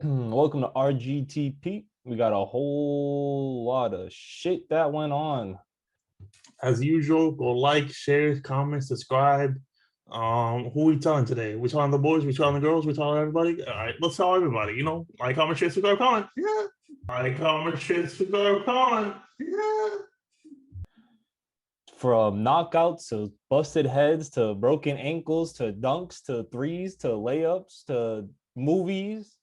Welcome to RGTP. We got a whole lot of shit that went on. As usual, go like, share, comment, subscribe. Who we telling today? We telling the boys, we telling the girls, we telling everybody. All right, let's tell everybody. Like, comment, share, subscribe, comment. Yeah. Like, comment, share, subscribe, comment. Yeah. From knockouts to busted heads to broken ankles to dunks to threes to layups to movies.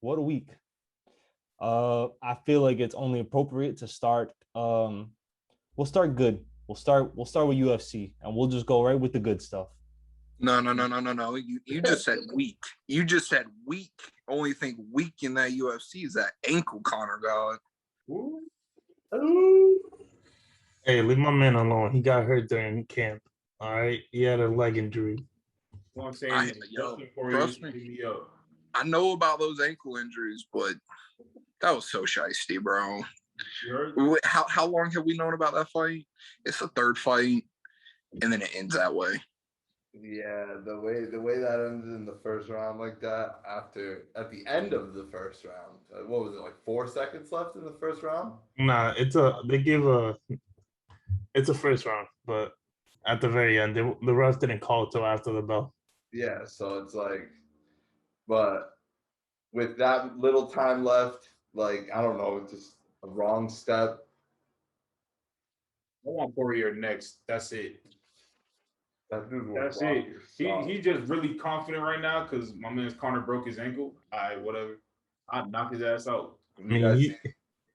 What a week. I feel like it's only appropriate to start. We'll start good. We'll start with UFC, and we'll just go right with the good stuff. No. You just said weak. You just said weak. Only thing weak in that UFC is that ankle Connor got. Hey, leave my man alone. He got hurt during camp. All right, he had a leg injury. What I'm saying trust me. I know about those ankle injuries, but that was so shiesty, bro. How long have we known about that fight? It's the third fight, and then it ends that way. Yeah, the way that ended in the first round like that, at the end of the first round, what was it, like 4 seconds left in the first round? Nah, it's a first round, but at the very end, the ref didn't call it till after the bell. Yeah, so it's like, but with that little time left, like, I don't know, just a wrong step. I want Poirier next. That's it. That's it. He's just really confident right now because my man's Connor broke his ankle. Whatever. I'd knock his ass out. I mean,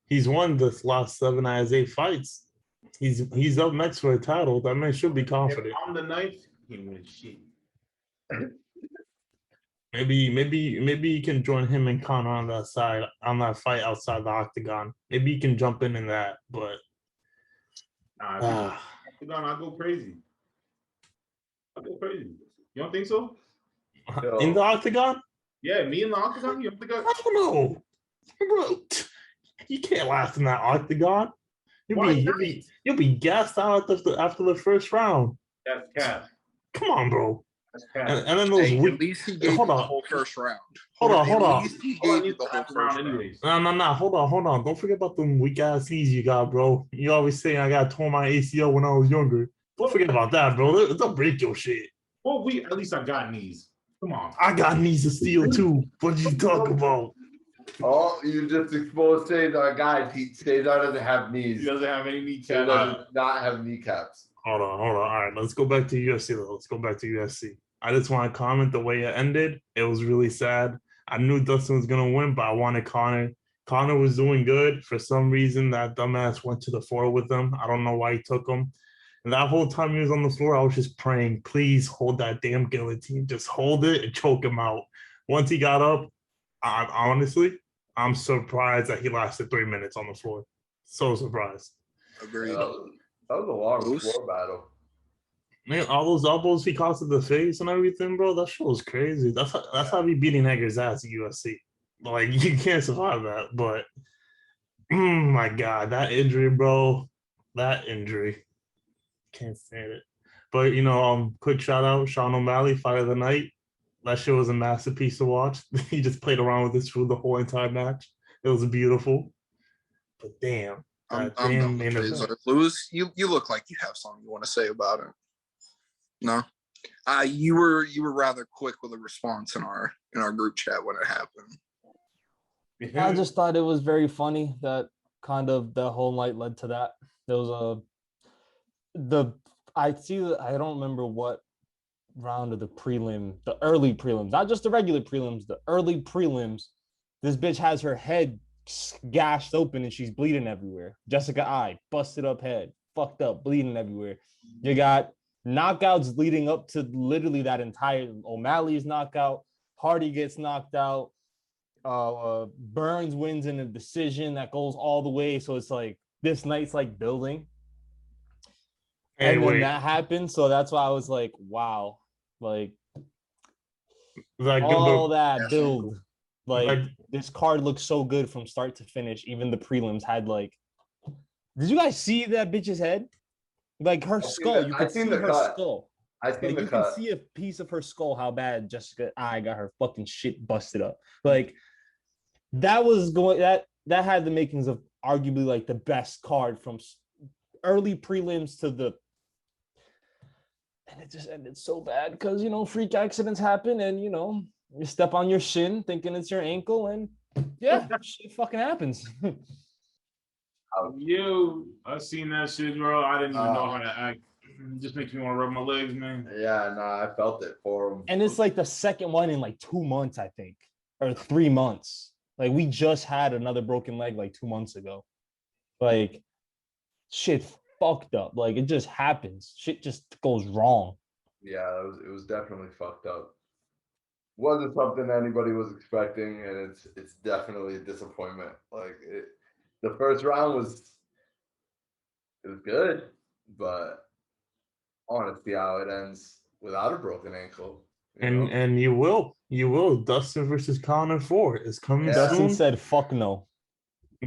he's won the last 7 out of 8 fights. He's up next for a title. That man should be confident. If I'm the ninth, he wins shit. Maybe you can join him and Connor on that fight outside the octagon. Maybe you can jump in that, but octagon, I'll go crazy. You don't think so? In the octagon? Yeah, me in the octagon. You don't think I don't know, bro. You can't last in that octagon. You'll be gassed out after the first round. That's cap. Come on, bro. And then those at least he gave you the whole first round. Hold on. At least he gave you the whole first round. Anyways. No. Hold on. Don't forget about them weak ass knees you got, bro. You always say I got torn my ACL when I was younger. Don't forget about that, bro. Don't break your shit. Well, at least I got knees. Come on. I got knees of steel too. What you talk about? Oh, you just exposed Cesar. Guys, Cesar doesn't have knees. He doesn't have any kneecaps. He does not have kneecaps. Hold on. All right, let's go back to UFC though. I just want to comment the way it ended. It was really sad. I knew Dustin was gonna win, but I wanted Connor. Connor was doing good. For some reason, that dumbass went to the floor with him. I don't know why he took him. And that whole time he was on the floor, I was just praying, please hold that damn guillotine. Just hold it and choke him out. Once he got up, I'm surprised that he lasted 3 minutes on the floor. So surprised. Agreed. That was a long floor battle. Man, all those elbows he caught to the face and everything, bro, that shit was crazy. That's how he beating Edgar's ass at UFC. Like, you can't survive that. But, my God, that injury, bro. That injury. Can't stand it. But, quick shout out, Sean O'Malley, Fight of the Night. That shit was a masterpiece to watch. He just played around with this through the whole entire match. It was beautiful. But damn. I'm done with Lewis, you look like you have something you want to say about it. No? You were rather quick with a response in our group chat when it happened. I just thought it was very funny that kind of the whole night led to that. There was I don't remember what round of the early prelims, not just the regular prelims, the early prelims. This bitch has her head gashed open and she's bleeding everywhere. Jessica I, busted up head, fucked up, bleeding everywhere. You got knockouts leading up to literally that entire O'Malley's knockout. Hardy gets knocked out. Burns wins in a decision that goes all the way. So it's like this night's like building. And then that happened. So that's why I was like, wow. Like all that build. Like this card looks so good from start to finish. Even the prelims had like, did you guys see that bitch's head? Like her skull. You could see her skull. I seen Like the you can cut. see a piece of her skull, how bad Jessica I got her fucking shit busted up. Like that was going that had the makings of arguably like the best card from early prelims to the, and it just ended so bad because freak accidents happen, and you step on your shin thinking it's your ankle, and yeah, shit fucking happens. Yo, I seen that shit, bro. I didn't even know how to act. It just makes me want to rub my legs, man. Yeah, I felt it for him. And it's like the second one in like 2 months, I think, or 3 months. Like we just had another broken leg like 2 months ago. Like shit fucked up. Like it just happens. Shit just goes wrong. Yeah, it was definitely fucked up. Wasn't something anybody was expecting, and it's definitely a disappointment. Like the first round was good, but I want to see how it ends without a broken ankle. And you will. Dustin versus Connor 4 is coming Dustin soon. said fuck no.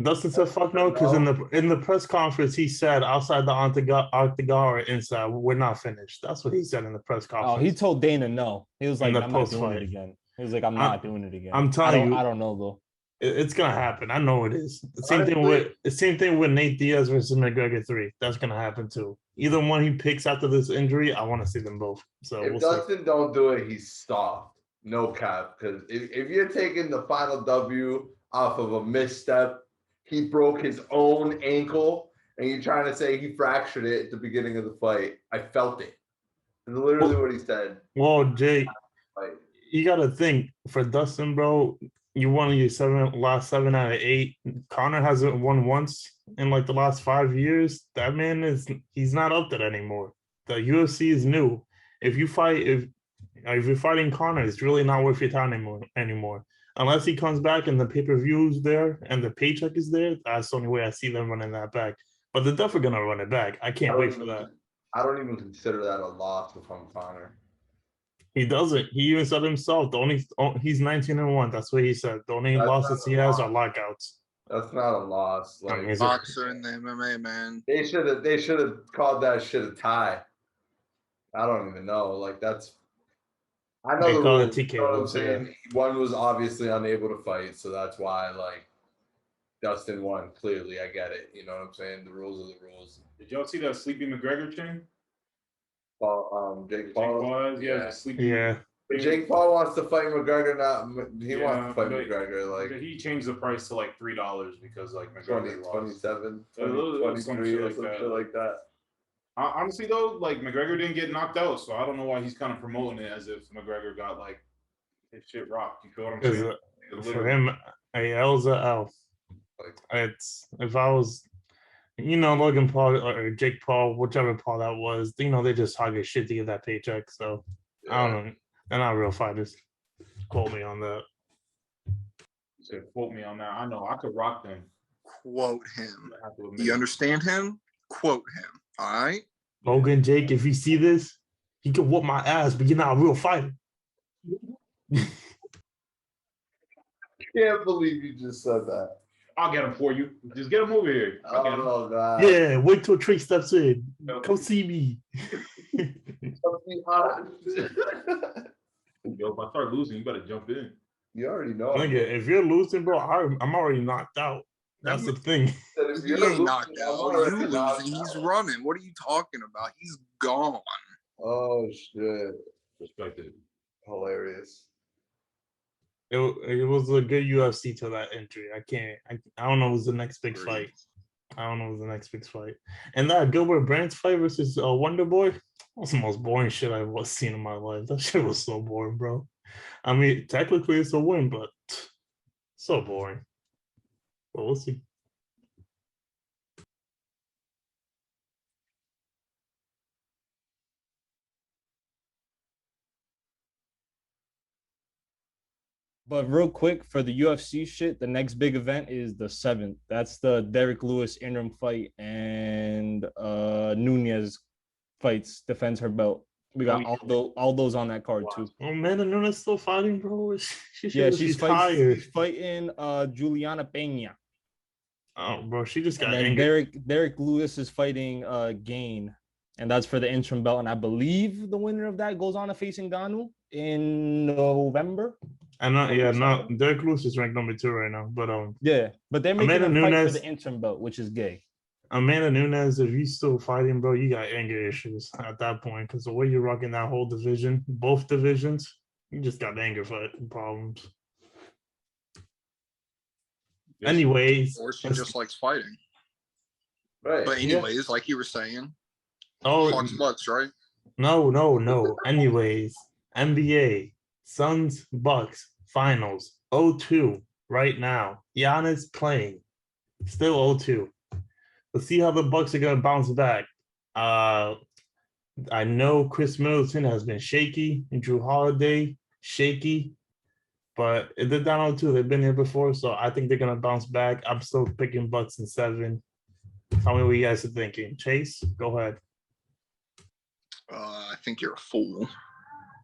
Dustin said fuck no because in the press conference he said outside the octagon or inside we're not finished. That's what he said in the press conference. Oh, he told Dana no. He was like, In the I'm not doing post-fight. it again. He was like, I'm not doing it again. I'm telling you, I don't know though. it's gonna happen. I know it is. The same thing with Nate Diaz versus McGregor 3. That's gonna happen too. Either one he picks after this injury, I want to see them both. So if Dustin don't do it, he's soft. No cap. Because if you're taking the final W off of a misstep, he broke his own ankle, and you're trying to say he fractured it at the beginning of the fight. I felt it. It's literally what he said. Well, Jake, you gotta think for Dustin, bro. You won your last 7 out of 8. Connor hasn't won once in like the last 5 years. That man he's not up there anymore. The UFC is new. If you're fighting Connor, it's really not worth your time anymore. Unless he comes back and the pay-per-view's there and the paycheck is there, that's the only way I see them running that back. But they're definitely gonna run it back. I can't wait for that. I don't even consider that a loss if I'm Connor. He doesn't. He even said himself. He's 19-1. That's what he said. The only losses he has are lockouts. That's not a loss. Like boxer in the MMA, man. They should have called that shit a tie. I don't even know. Like that's. I know the rules. TKO, you know what I'm saying? One was obviously unable to fight, so that's why like Dustin won. Clearly, I get it. You know what I'm saying? The rules are the rules. Did y'all see that Sleepy McGregor chain? Jake Paul. Yeah. But Jake Paul wants to fight McGregor. He wants to fight McGregor. Like he changed the price to like $3 because like McGregor 27, 23 or something like that. Honestly though, like McGregor didn't get knocked out, so I don't know why he's kind of promoting it as if McGregor got like his shit rocked. You feel what I'm saying? For him, a L's a L. It's if I was. Logan Paul or Jake Paul, whichever Paul that was, they just hog his shit to get that paycheck. So I don't know. They're not real fighters. Quote me on that. You said quote me on that. I know I could rock them. Quote him. You understand him? Quote him. All right. Logan, Jake, if you see this, you can whoop my ass, but you're not a real fighter. Can't believe you just said that. I'll get him for you. Just get him over here. Oh, God. Yeah, wait till Trey steps in. Come see me. Yo, if I start losing, you better jump in. You already know. If you're losing, bro, I'm already knocked out. That's the thing. He ain't knocked out. You losing. He's running. What are you talking about? He's gone. Oh, shit. Respected. Hilarious. It was a good UFC till that entry. I don't know who's the next big fight. And that Gilbert Burns fight versus Wonder Boy, that was the most boring shit I've seen in my life. That shit was so boring, bro. I mean, technically it's a win, but so boring. But we'll see. But real quick for the UFC shit, the next big event is the 7th. That's the Derek Lewis interim fight, and Nunez defends her belt. We got all those on that card too. Oh man, Nunez still fighting, bro. She's fighting Juliana Peña. Oh, bro, she just got angry. Derek Lewis is fighting Gain. and that's for the interim belt. And I believe the winner of that goes on to face Ngannou in November. And Derek Lewis is ranked number 2 right now. But yeah, but they're making Amanda him fight Nunes, for the interim belt, which is gay. Amanda Nunes, if he's still fighting, bro, you got anger issues at that point because the way you're rocking that whole division, both divisions, you just got anger problems. Anyways, or she just likes fighting. Right. But anyways, like you were saying, Hawks Bucks, right? No. Anyways, NBA Suns Bucks finals 0-2 right now. Giannis playing still 0-2. Let's see how the Bucks are gonna bounce back. I know Chris Middleton has been shaky and Drew Holiday shaky, but they're down 0-2. They've been here before, so I think they're gonna bounce back. I'm still picking Bucks in 7. Tell me what you guys are thinking. Chase, go ahead. I think you're a fool,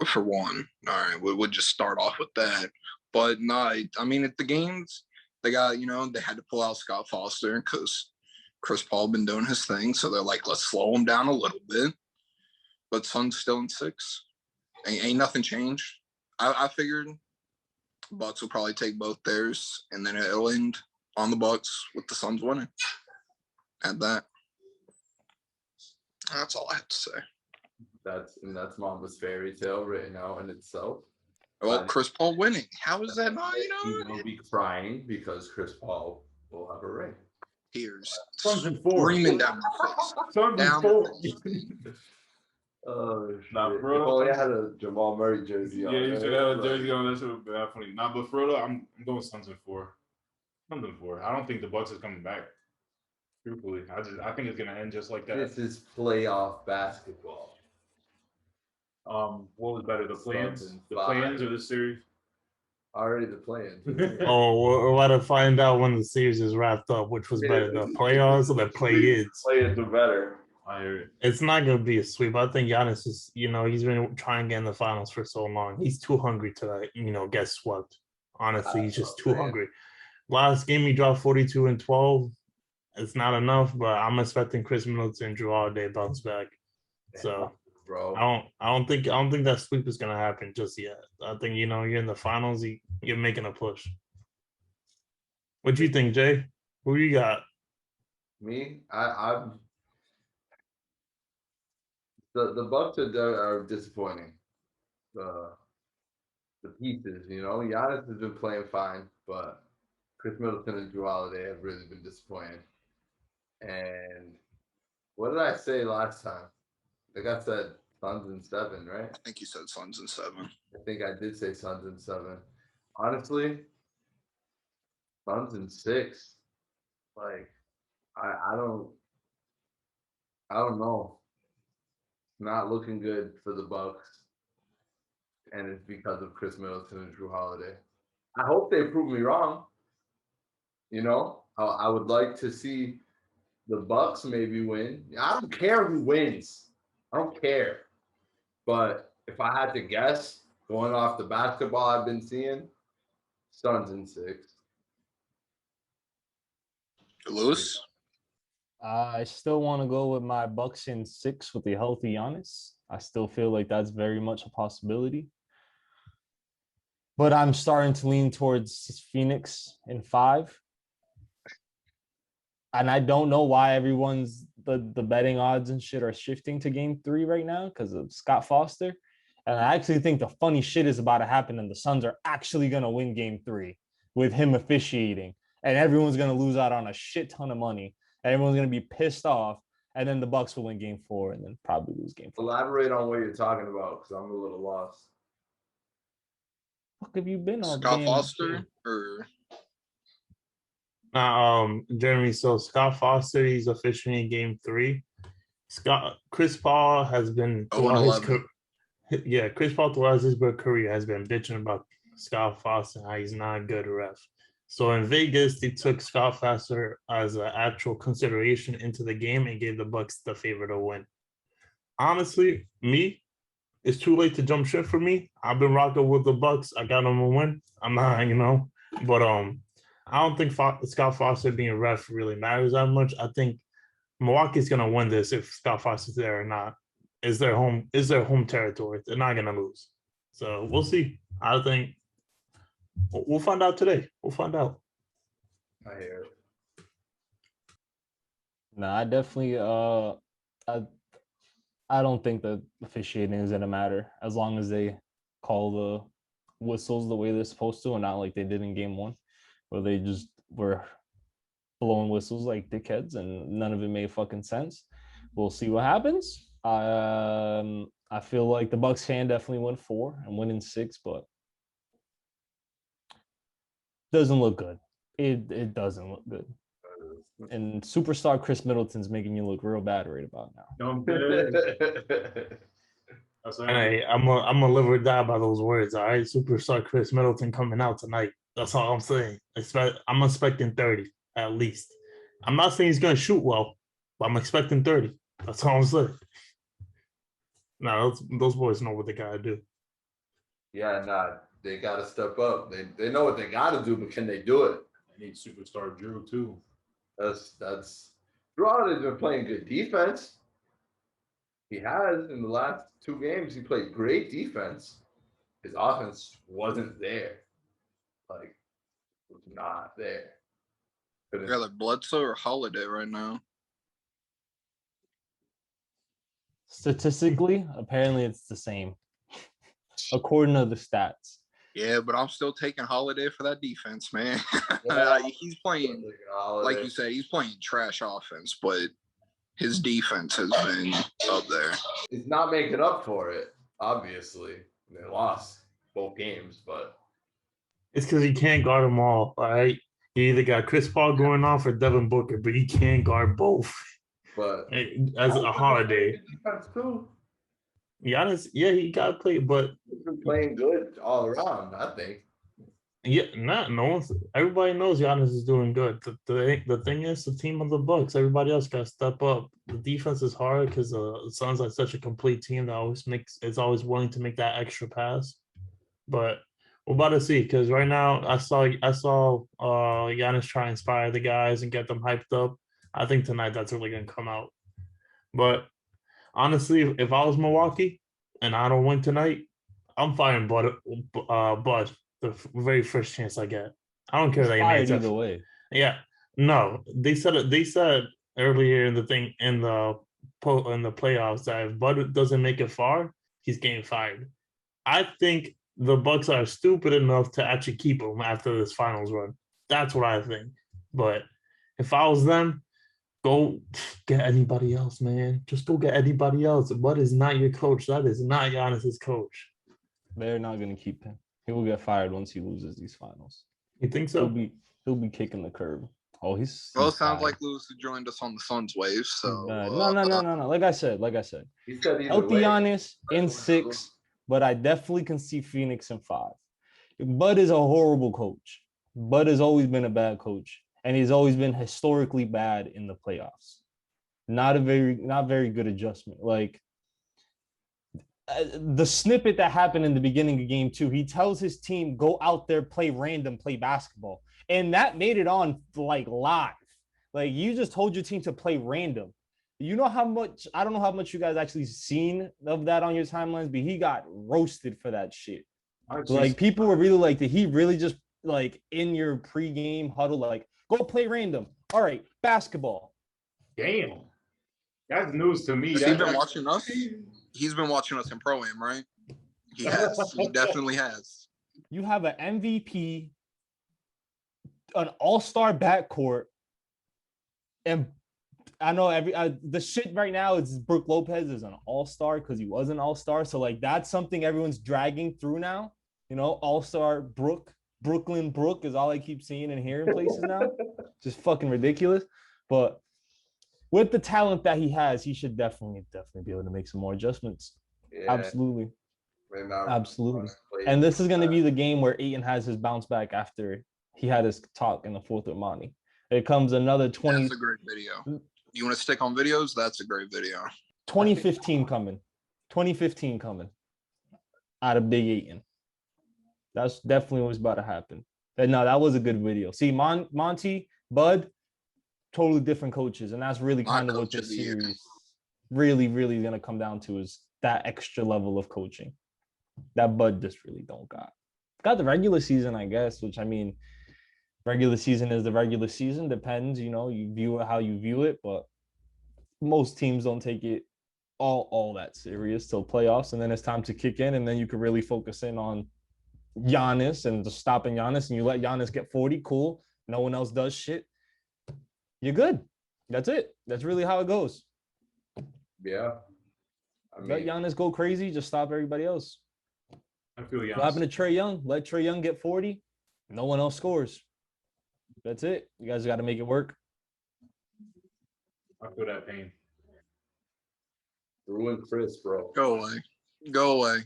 for one. All right, we'll just start off with that. But no, I mean, at the games, they got, they had to pull out Scott Foster because Chris Paul been doing his thing. So they're like, let's slow him down a little bit. But Suns still in 6. Ain't nothing changed. I figured Bucks will probably take both theirs, and then it'll end on the Bucks with the Suns winning. At that. That's all I have to say. That's Mama's fairy tale written out in itself. Well, Chris Paul winning. How is that not? He's gonna be crying because Chris Paul will have a ring. Tears. Suns in 4. Screaming down my face. Suns in 4. Oh, nah, shit. bro. If only I had a Jamal Murray jersey on. Yeah, you should have a jersey on. That should have been funny. Nah, but for real, I'm going Suns in 4. Suns in 4. I don't think the Bucks is coming back. Truthfully, I think it's gonna end just like that. This is playoff basketball. What was better, the play-ins, or the series? Already the play-ins. We're about to find out when the series is wrapped up, which was better, the playoffs or the play-ins. Play-ins are better. I hear it. It's not going to be a sweep. I think Giannis is, he's been trying to get in the finals for so long. He's too hungry to, get swept. Honestly, he's just too hungry. Last game, he dropped 42 and 12. It's not enough, but I'm expecting Chris Middleton and Drew Holiday bounce back. So, bro, I don't think that sweep is gonna happen just yet. I think you're in the finals. You're making a push. What do you think, Jay? Who you got? Me, I'm. The Bucks are disappointing. The pieces, Giannis has been playing fine, but Chris Middleton and Drew Holiday have really been disappointing. And what did I say last time? I think I said Suns in 7, right? I think you said Suns in 7. I think I did say Suns in 7. Honestly, Suns in 6. Like, I don't know. Not looking good for the Bucks, and it's because of Chris Middleton and Drew Holiday. I hope they prove me wrong. I would like to see the Bucks maybe win. I don't care who wins. I don't care. But if I had to guess, going off the basketball I've been seeing, Suns in 6. Lewis? I still want to go with my Bucks in 6 with a healthy Giannis. I still feel like that's very much a possibility. But I'm starting to lean towards Phoenix in 5. And I don't know why everyone's the betting odds and shit are shifting to game 3 right now because of Scott Foster. And I actually think the funny shit is about to happen and the Suns are actually going to win game 3 with him officiating. And everyone's going to lose out on a shit ton of money. Everyone's going to be pissed off. And then the Bucks will win game 4 and then probably lose game 5. Elaborate on what you're talking about because I'm a little lost. What have you been on? Scott Foster or... Jeremy, so Scott Foster, he's officially in game 3. Chris Paul has been Chris Paul throughout his career has been bitching about Scott Foster, how he's not a good ref. So in Vegas, they took Scott Foster as an actual consideration into the game and gave the Bucks the favor to win. Honestly, it's too late to jump ship for me. I've been rocking with the Bucks. I got them to win. I'm not, but I don't think Scott Foster being a ref really matters that much. I think Milwaukee's gonna win this if Scott Fox is there or not. Is their home territory. They're not gonna lose. So we'll see. I think we'll find out today. We'll find out. I hear it. No, I definitely I don't think the officiating is gonna matter as long as they call the whistles the way they're supposed to and not like they did in game one, where they just were blowing whistles like dickheads and none of it made fucking sense. We'll see what happens. I feel like the Bucks fan definitely went 4 and winning 6, but doesn't look good. It doesn't look good. And superstar Chris Middleton's making you look real bad right about now. Don't Hey, I'm gonna live or die by those words. All right, superstar Chris Middleton coming out tonight. That's all I'm saying. I'm expecting 30 at least. I'm not saying he's gonna shoot well, but I'm expecting 30. That's all I'm saying. No, those boys know what they gotta do. Yeah, nah, they gotta step up. They know what they gotta do, but can they do it? They need superstar Drew too. That's Drew Holiday's been playing good defense. He has in the last 2 games. He played great defense. His offense wasn't there. Like, was not there. Either Bledsoe or Holiday right now. Statistically, apparently it's the same, according to the stats. Yeah, but I'm still taking Holiday for that defense, man. Yeah. He's playing, like you said, he's playing trash offense, but his defense has been up there. He's not making up for it, obviously. They lost both games, but It's because he can't guard them all. All right, you either got Chris Paul going off or Devin Booker, but he can't guard both. but As a Holiday, defense too. Giannis, yeah, he got to play, but He's been playing good all around, I think. yeah, everybody knows Giannis is doing good. The thing is, the team of the Bucks, everybody else got to step up. The defense is hard because the Suns are such a complete team that is always willing to make that extra pass. But we're about to see, because right now I saw Giannis try to inspire the guys and get them hyped up. I think tonight that's really gonna come out. But honestly, if I was Milwaukee and I don't win tonight, I'm firing Bud the very first chance I get. I don't care that he made Fired either way. Yeah, no, they said earlier in the thing in the playoffs that if Bud doesn't make it far, he's getting fired. I think the Bucks are stupid enough to actually keep him after this finals run. That's what I think. But if I was them, go get anybody else, man. Just go get anybody else. Bud is not your coach. That is not Giannis's coach. They're not going to keep him. He will get fired once he loses these finals. You think so? He'll be kicking the curb. Oh, he's Well, it sounds bad. like Lewis joined us on the Suns wave. So No. Like I said, He said either healthy way. Giannis in 6, but I definitely can see Phoenix in 5. Bud is a horrible coach. Bud has always been a bad coach, and he's always been historically bad in the playoffs. Not very good adjustment. Like the snippet that happened in the beginning of game 2, he tells his team, go out there, play basketball. And that made it on like live. Like you just told your team to play random. You know how much, I don't know how much you guys actually seen of that on your timelines, but he got roasted for that shit. Like people were really like, did he really just like in your pregame huddle, like go play random? All right, basketball. Damn. That's news to me. Has he been watching us? He's been watching us in Pro-Am, right? He has. He definitely has. You have an MVP, an all-star backcourt, and I know the shit right now is Brook Lopez is an all-star because he was an all-star. So like that's something everyone's dragging through now. You know, all-star Brooklyn Brook is all I keep seeing and hearing places now. Just fucking ridiculous. But with the talent that he has, he should definitely be able to make some more adjustments. Yeah. Absolutely. Absolutely. And this is going to be the game where Ayton has his bounce back after he had his talk in the 4th with Monty. It comes another 20. That's a great video. You want to stick on videos? That's a great video. 2015 coming. 2015 coming out of Big Ayton. That's definitely what's about to happen. And no, that was a good video. See, Monty, Bud, totally different coaches, and that's really My kind of what coach of this the year. series really, really going to come down to is that extra level of coaching that Bud just really don't got. Got the regular season, I guess, which I mean, regular season is the regular season. Depends, you view it how you view it, but most teams don't take it all that serious till playoffs, and then it's time to kick in, and then you can really focus in on Giannis and just stopping Giannis, and you let Giannis get 40, cool. No one else does shit. You're good. That's it. That's really how it goes. Yeah. Let Giannis go crazy. Just stop everybody else. I feel Giannis. What happened to Trae Young? Let Trae Young get 40. No one else scores. That's it. You guys got to make it work. I feel that pain. Ruin Chris, bro. Go away. Go away.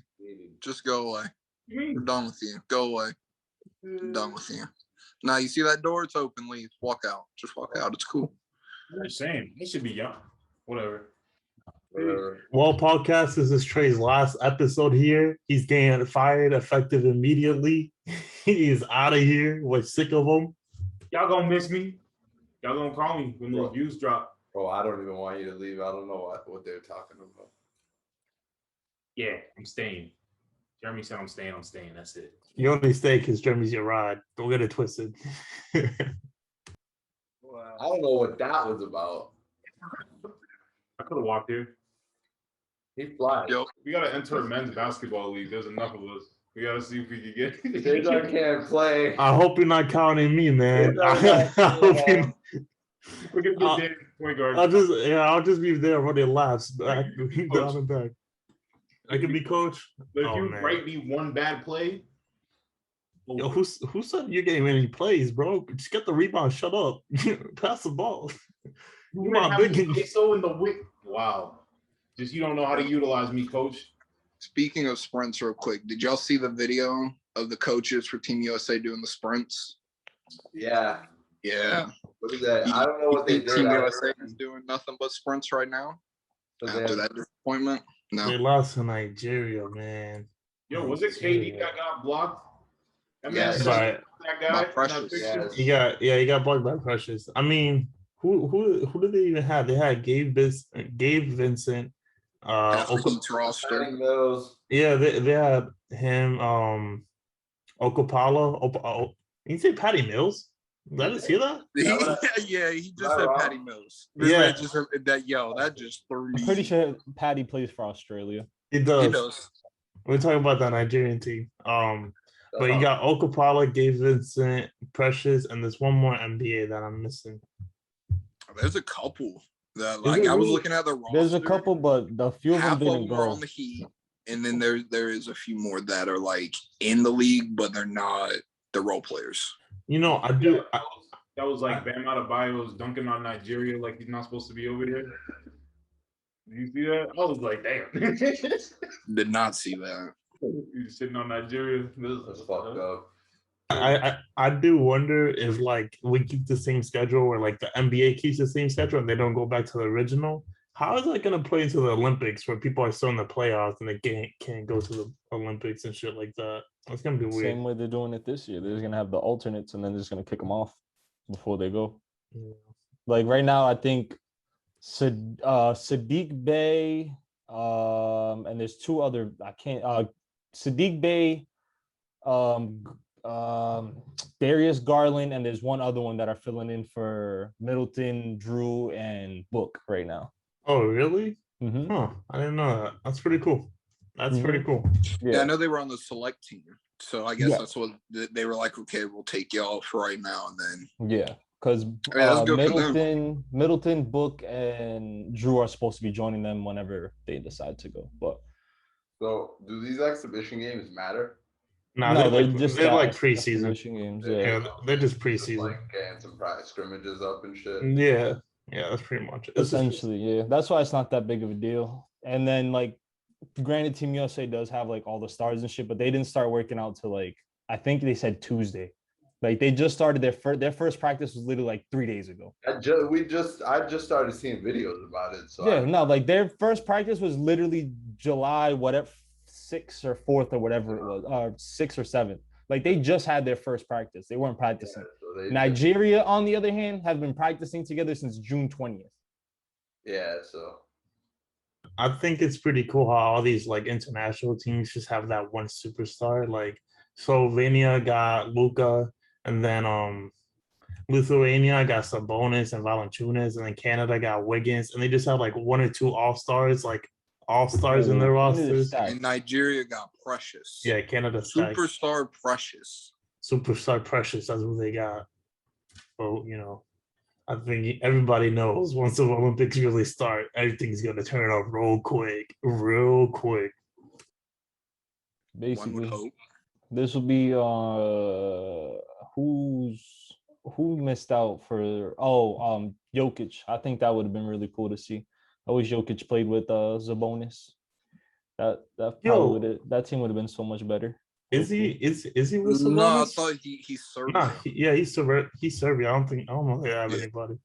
Just go away. We're done with you. Go away. I'm done with you. Now you see that door? It's open. Leave. Walk out. Just walk out. It's cool. I'm just saying. He should be young. Whatever. Well, podcast, this is Trey's last episode here. He's getting fired effective immediately. He's out of here. We're sick of him. Y'all gonna miss me. Y'all gonna call me when those views drop. Bro, I don't even want you to leave. I don't know what they're talking about. Yeah, I'm staying. Jeremy said I'm staying. I'm staying. That's it. You only stay because Jeremy's your ride. Don't get it twisted. I don't know what that was about. I could have walked here. He flies. Yo, We gotta enter a men's basketball league. There's enough of us. We gotta see if we can get. They can't play. I hope you're not counting me, man. I hope you. We're gonna get there. Point guard. I'll just be there running laps back, down and back. I can be coach. But if you write me one bad play, yo, who said you're getting any plays, bro? Just get the rebound. Shut up. Pass the ball. you might have so in the wick. Wow. Just you don't know how to utilize me, coach. speaking of sprints, real quick, did y'all see the video of the coaches for Team USA doing the sprints? Yeah. Yeah. Look at that. I don't know what they did. Team USA is doing nothing but sprints right now. After that disappointment, no. They lost to Nigeria, man. Yo, was it KD that got blocked? Yes. Right. That guy. Precious. Yes. He got blocked by Precious. I mean, who did they even have? They had Gabe Vincent, roster. Yeah, they had him, Okapala. You say Patty Mills? Did I just hear that? Yeah, he just said Patty Mills. That just threw me. I'm pretty sure Patty plays for Australia. He does. We're talking about that Nigerian team. But you got Okapala, Gabe Vincent, Precious, and there's one more NBA that I'm missing. There's a couple that I was looking at the roster. There's a couple, but the few of them didn't go. On the Heat, and then there is a few more that are like in the league, but they're not the role players. You know, I do. That was like Bam Adebayo's dunking on Nigeria like he's not supposed to be over here. Did you see that? I was like, damn. Did not see that. He's sitting on Nigeria. That's fucked up. I do wonder if like we keep the same schedule where like the NBA keeps the same schedule and they don't go back to the original. How is that going to play into the Olympics where people are still in the playoffs and they can't go to the Olympics and shit like that? That's going to be weird. Same way they're doing it this year. They're just going to have the alternates and then they're just going to kick them off before they go. Yeah. Like right now, I think Sadiq Bey, and there's two other, Sadiq Bey, Darius Garland, and there's one other one that are filling in for Middleton, Drew, and Book right now. Oh, really? Mm-hmm. Huh. I didn't know that. That's pretty cool. That's pretty cool. Yeah, I know they were on the select team. So I guess that's what they were like, okay, we'll take y'all for right now. And then. Yeah, because Middleton, Book, and Drew are supposed to be joining them whenever they decide to go. But so do these exhibition games matter? No, they're like preseason games. Yeah, they're just preseason. Like getting some practice scrimmages up and shit. Yeah, that's pretty much it. Essentially, yeah. That's why it's not that big of a deal. And then, like, granted, Team USA does have, like, all the stars and shit, but they didn't start working out till, like, I think they said Tuesday. Like, they just started their first practice was literally, like, 3 days ago. I just started seeing videos about it. So like, their first practice was literally July, 6th or 4th or whatever it was, 6th or 7th. Like, they just had their first practice. They weren't practicing. Nigeria, on the other hand, have been practicing together since June 20th. Yeah, so I think it's pretty cool how all these like international teams just have that one superstar. Like Slovenia got Luka, and then Lithuania got Sabonis and Valanciunas, and then Canada got Wiggins, and they just have like one or two all-stars, like all-stars in their rosters. And Nigeria got Precious. Yeah, Canada Superstar Precious. Superstar Precious, that's what they got. So, you know, I think everybody knows once the Olympics really start, everything's gonna turn up real quick. Basically, this will be who missed out for Jokic. I think that would have been really cool to see. I wish Jokic played with Sabonis. That team would have been so much better. Is he with Sabonis? No, I thought he's Serbian. Nah, he's Serbian. I don't know if they have anybody.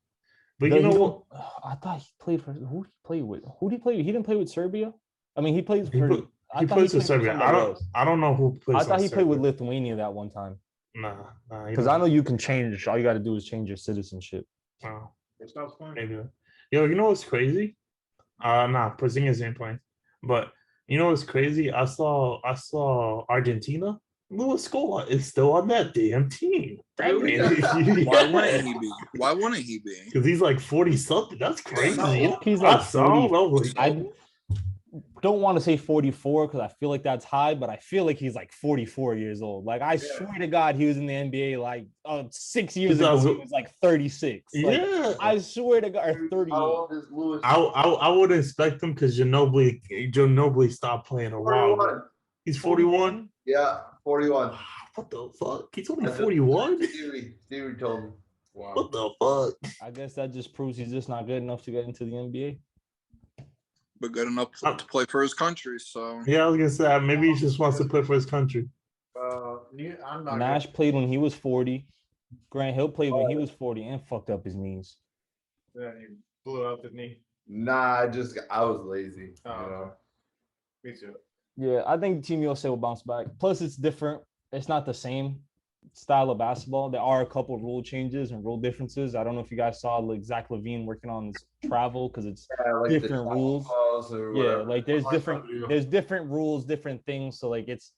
But You you know what? I thought he played for who did he play with? Who did he play with? He didn't play with Serbia. I mean, he plays for. He plays with Serbia. I don't know who plays. I thought he played with Lithuania that one time. Nah. Because I know you can change. All you got to do is change your citizenship. Oh, maybe. Yo, you know what's crazy? Porzingis ain't playing. But you know what's crazy? I saw Argentina. Luis Scola is still on that damn team. Why wouldn't he be? Because he's like 40 something. That's crazy. He's like 40. I don't want to say 44 because I feel like that's high, but I feel like he's like 44 years old. Like I swear to God, he was in the NBA like 6 years ago. He was like 36. Yeah, I swear to God, 30. how old is Lewis? I would expect him because Ginobili stopped playing a while. He's 41. Yeah, 41. What the fuck? He's only 41. Stevie told me. Wow. What the fuck? I guess that just proves he's just not good enough to get into the NBA. But good enough to play for his country. So yeah, I was gonna say maybe he just wants to play for his country. Nash played when he was 40. Grant Hill played when he was 40 and fucked up his knees. Yeah, he blew out the knee. Nah, I was lazy. Me too. Yeah, I think Team USA will bounce back. Plus, it's different. It's not the same style of basketball. There are a couple of rule changes and rule differences. I don't know if you guys saw like Zach LaVine working on his travel because it's different rules. Like there's different rules, different things. So like it's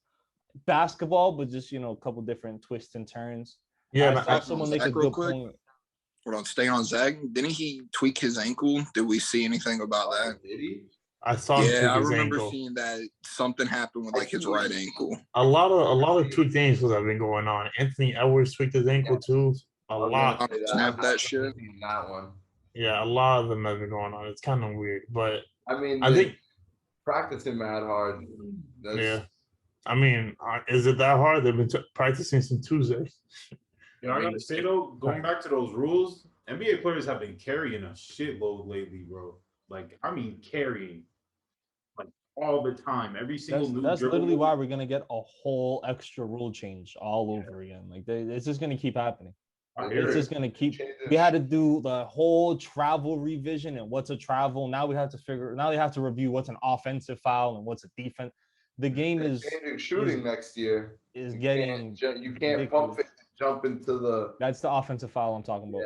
basketball, but just a couple different twists and turns. Yeah, I saw someone make a good point. Hold on, staying on Zach. Didn't he tweak his ankle? Did we see anything about that? Did he? I saw him tweak his I remember ankle. seeing that something happened with like his right ankle. A lot of tweaked ankles have been going on. Anthony Edwards tweaked his ankle too. A lot. Snap that shit. That one. Yeah, a lot of them have been going on. It's kind of weird, but I mean, I think practicing mad hard. I mean, is it that hard? They've been practicing since Tuesday. I gotta say though, going back to those rules, NBA players have been carrying a shitload lately, bro. Like, I mean, carrying like all the time. Every single that's literally why we're gonna get a whole extra rule change all over again. Like, it's just gonna keep happening. It's just gonna keep. We had to do the whole travel revision and what's a travel. Now we have to review what's an offensive foul and what's a defense. The game is shooting next year. Is getting you can't pump it, jump into the. That's the offensive foul I'm talking about.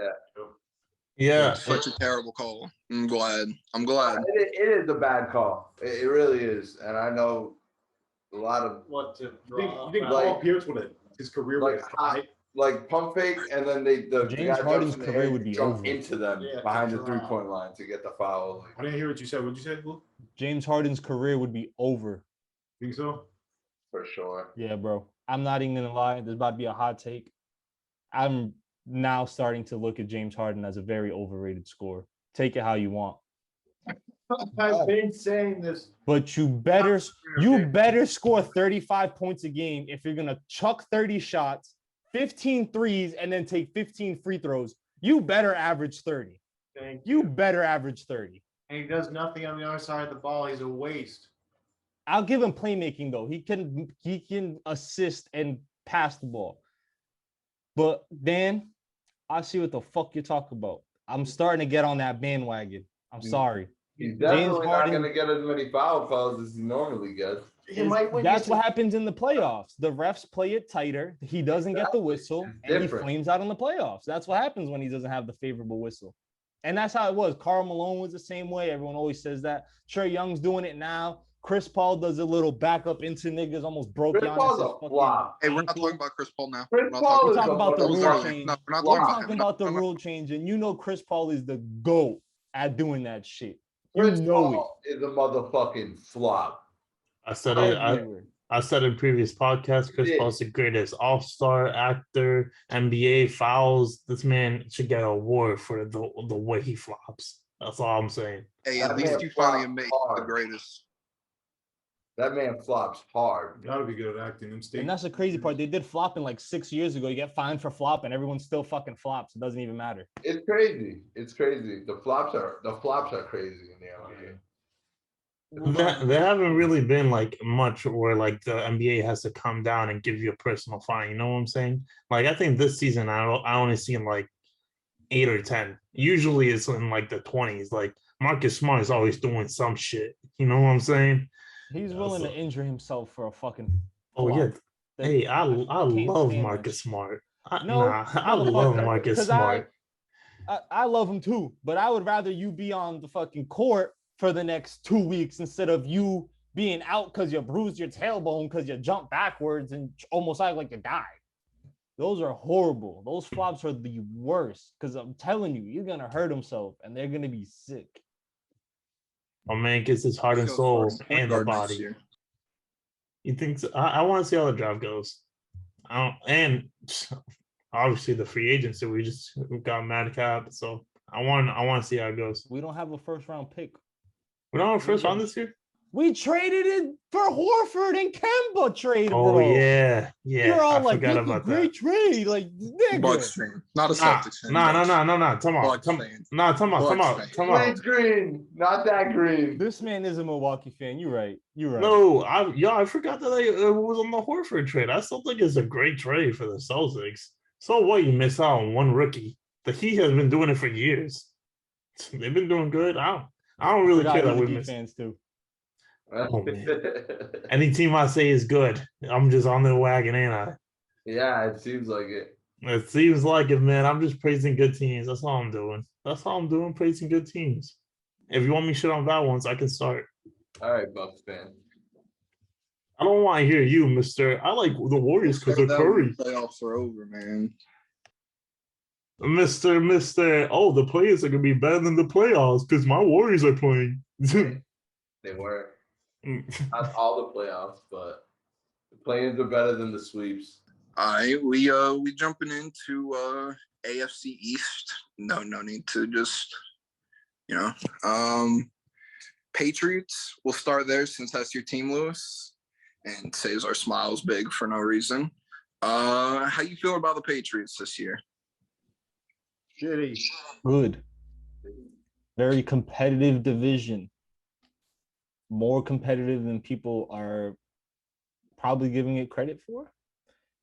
Yeah, such a terrible call. I'm glad. It is a bad call. It really is, and I know a lot of. You think Paul Pierce would his career would like pump fake, and then the James Harden's career would be jump over. into them behind the 3-point line to get the foul. I didn't hear what you said. What'd you say, Blue? James Harden's career would be over. Think so? For sure. Yeah, bro. I'm not even gonna lie. There's about to be a hot take. I'm now starting to look at James Harden as a very overrated scorer. Take it how you want. I've been saying this. But you better score 35 points a game if you're gonna chuck 30 shots, 15 threes, and then take 15 free throws. You better average 30. You better average 30. And he does nothing on the other side of the ball. He's a waste. I'll give him playmaking though. He can assist and pass the ball. But Dan, I see what the fuck you're talking about. I'm starting to get on that bandwagon. I'm sorry. He's definitely not going to get as many foul calls as he normally gets. He might win. That's what happens in the playoffs. The refs play it tighter. He doesn't get the whistle, and he flames out in the playoffs. That's what happens when he doesn't have the favorable whistle. And that's how it was. Karl Malone was the same way. Everyone always says that. Trae Young's doing it now. Chris Paul does a little backup into niggas, almost broke Chris Paul's a flop. Hey, we're not talking about Chris Paul now. Chris We're Paul We're is talking about the rule change. No, we're not We're talking talking about the rule change, and you know Chris Paul is the GOAT at doing that shit. You Chris know Paul is a motherfucking flop. I said it. it. I said in previous podcasts, Chris Paul's the greatest all-star actor, NBA fouls. This man should get an award for the way he flops. That's all I'm saying. Hey, at least you finally admit the greatest. That man flops hard. Gotta be good at acting. And that's the crazy part. They did flopping like 6 years ago. You get fined for flop, and everyone still fucking flops. It doesn't even matter. It's crazy. It's crazy. The flops are crazy in the NBA. There haven't really been like much where like the NBA has to come down and give you a personal fine. You know what I'm saying? Like I think this season I only seen like 8 or 10. Usually it's in like the 20s. Like Marcus Smart is always doing some shit. You know what I'm saying? He's willing to injure himself for a fucking. Oh flop. yeah. Hey, I love Marcus Smart. I love Marcus Smart. I love him too, but I would rather you be on the fucking court for the next 2 weeks instead of you being out because you bruised your tailbone because you jumped backwards and almost act like you died. Those are horrible. Those flops are the worst because I'm telling you, you're going to hurt himself and they're going to be sick. My man gets his heart and soul and the body. You think so? I want to see how the draft goes. And obviously the free agency, we got Madcap, so I want to see how it goes. We don't have a first round pick. We don't have a first round this year? We traded it for Horford and Kemba trade. Oh, bro. Yeah. You're all like, this is a great trade. Like, nigga. Bucks fan, not a Celtics fan. No. Come on. Green, not that green. This man is a Milwaukee fan. You're right. No, I forgot that I was on the Horford trade. I still think it's a great trade for the Celtics. So what? You miss out on one rookie. The Heat has been doing it for years. They've been doing good. I don't really care that we miss fans too. Oh, any team I say is good, I'm just on the wagon, ain't I? Yeah, it seems like it. It seems like it, man. I'm just praising good teams. That's all I'm doing. Praising good teams. If you want me to shit on bad ones, I can start. All right, Bucks fan. I don't want to hear you, Mister. I like the Warriors because they're Curry. Playoffs are over, man. Mister. Oh, the players are gonna be better than the playoffs because my Warriors are playing. They were. Not all the playoffs, but the play-ins are better than the sweeps. All right, we jumping into AFC East. No need to just Patriots. We'll start there since that's your team, Lewis, and saves our smiles big for no reason. How you feel about the Patriots this year? Shitty. Good. Very competitive division. More competitive than people are probably giving it credit for.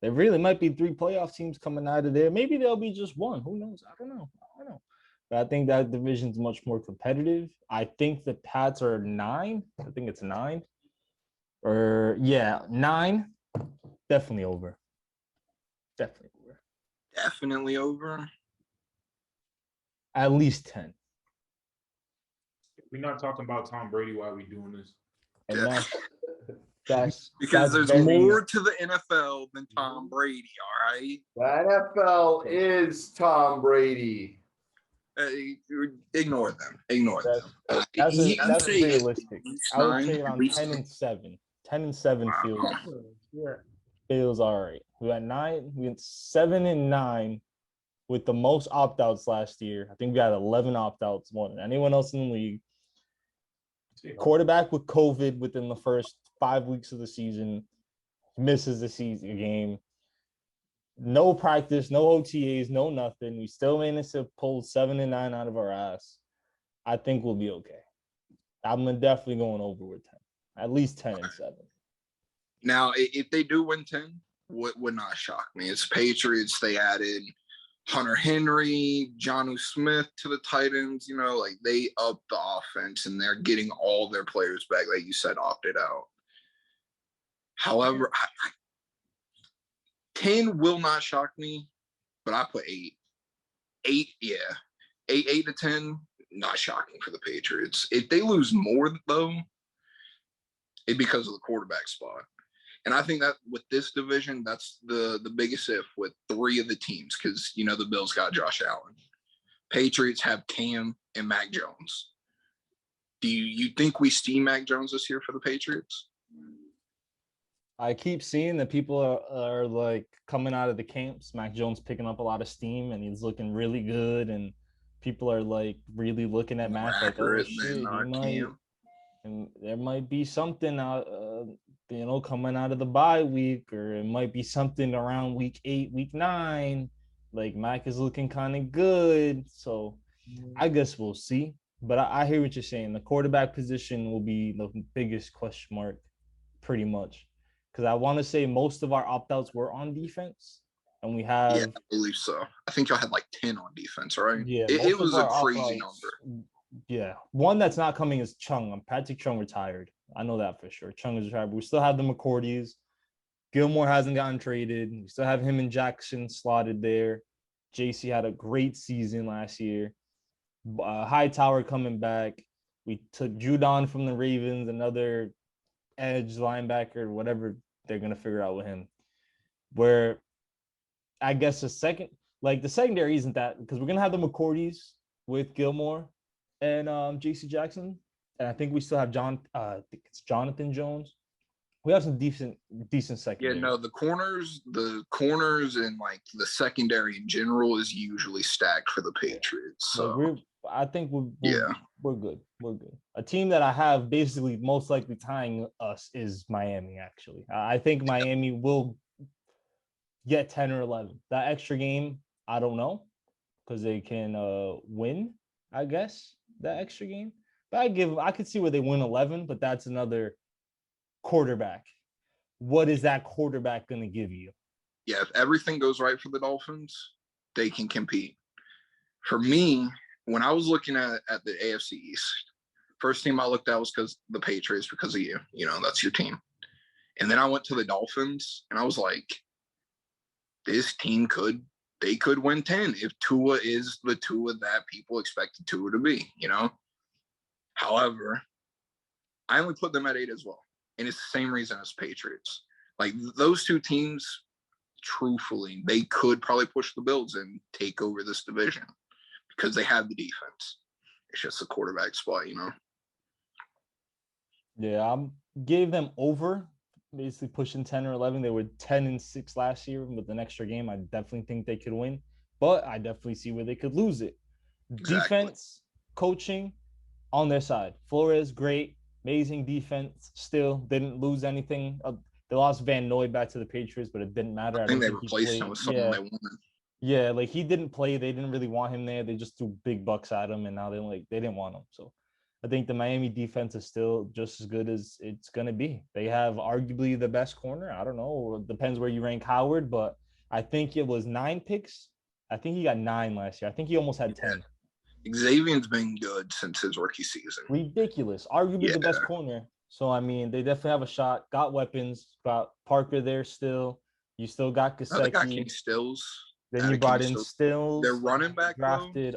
There really might be 3 playoff teams coming out of there. Maybe there'll be just one. Who knows? I don't know. But I think that division's much more competitive. I think the Pats are 9. I think it's 9. 9. Definitely over. Definitely over. At least 10. We're not talking about Tom Brady while we're doing this. And that's because there's more to the NFL than Tom Brady, all right? The NFL is Tom Brady. Ignore them. That's realistic. I would say around 10-7. 10-7 feels all right. We got 9. We went 7-9 with the most opt-outs last year. I think we got 11 opt-outs more than anyone else in the league. Quarterback with COVID within the first 5 weeks of the season, misses the season game. No practice, no OTAs, no nothing. We still managed to pull 7-9 out of our ass. I think we'll be okay. I'm definitely going over with 10. At least 10-7. Now, if they do win 10, would not shock me. It's Patriots. They added Hunter Henry, Jonnu Smith to the Titans. They upped the offense and they're getting all their players back, like you said, opted out. However, 10 will not shock me, but I put 8. 8, yeah. 8 to 10, not shocking for the Patriots. If they lose more, though, it's because of the quarterback spot. And I think that with this division, that's the biggest if with 3 of the teams, because, you know, the Bills got Josh Allen. Patriots have Cam and Mac Jones. Do you think we see Mac Jones this year for the Patriots? I keep seeing that people are like coming out of the camps. Mac Jones picking up a lot of steam and he's looking really good. And people are like really looking at Mac like, oh shit, he might. And there might be something out, you know, coming out of the bye week, or it might be something around week 8, week 9. Like Mac is looking kind of good. So I guess we'll see. But I hear what you're saying. The quarterback position will be the biggest question mark, pretty much. Because I want to say most of our opt-outs were on defense. And we have... Yeah, I believe so. I think y'all had like 10 on defense, right? Yeah. It was a crazy number. Yeah. One that's not coming is Chung. Patrick Chung retired. I know that for sure. Chung is retired. But we still have the McCourties. Gilmore hasn't gotten traded. We still have him and Jackson slotted there. JC had a great season last year. Hightower coming back. We took Judon from the Ravens, another edge linebacker, whatever they're going to figure out with him. Where I guess the secondary isn't that, because we're going to have the McCourties with Gilmore and JC Jackson. And I think we still have it's Jonathan Jones. We have some decent secondary. Yeah, no, the corners and like the secondary in general is usually stacked for the Patriots. So I think we're good. We're good. A team that I have basically most likely tying us is Miami, actually. I think Miami will get 10 or 11. That extra game, I don't know, because they can win, I guess, that extra game. But I could see where they win 11, but that's another quarterback. What is that quarterback going to give you? Yeah, if everything goes right for the Dolphins, they can compete. For me, when I was looking at the AFC East, first team I looked at was the Patriots, because of you. You know, that's your team. And then I went to the Dolphins, and I was like, this team could win 10 if Tua is the Tua that people expected Tua to be, you know? However, I only put them at 8 as well. And it's the same reason as Patriots. Like, those two teams, truthfully, they could probably push the Bills and take over this division because they have the defense. It's just a quarterback spot, you know? Yeah, I gave them over, basically pushing 10 or 11. They were 10-6 last year with an extra game. I definitely think they could win, but I definitely see where they could lose it. Exactly. Defense, coaching on their side. Flores, great. Amazing defense. Still didn't lose anything. They lost Van Noy back to the Patriots, but it didn't matter. I think they replaced him with someone they wanted. Yeah, like he didn't play. They didn't really want him there. They just threw big bucks at him, and now they didn't want him. So I think the Miami defense is still just as good as it's gonna be. They have arguably the best corner. I don't know. It depends where you rank Howard, but I think it was 9 picks. I think he got 9 last year. I think he almost had 10. Xavier's been good since his rookie season. Ridiculous. Arguably the best corner. So, I mean, they definitely have a shot. Got weapons. Got Parker there still. You still got Gesicki. They got King Stills. Then you brought in Stills. Their running back drafted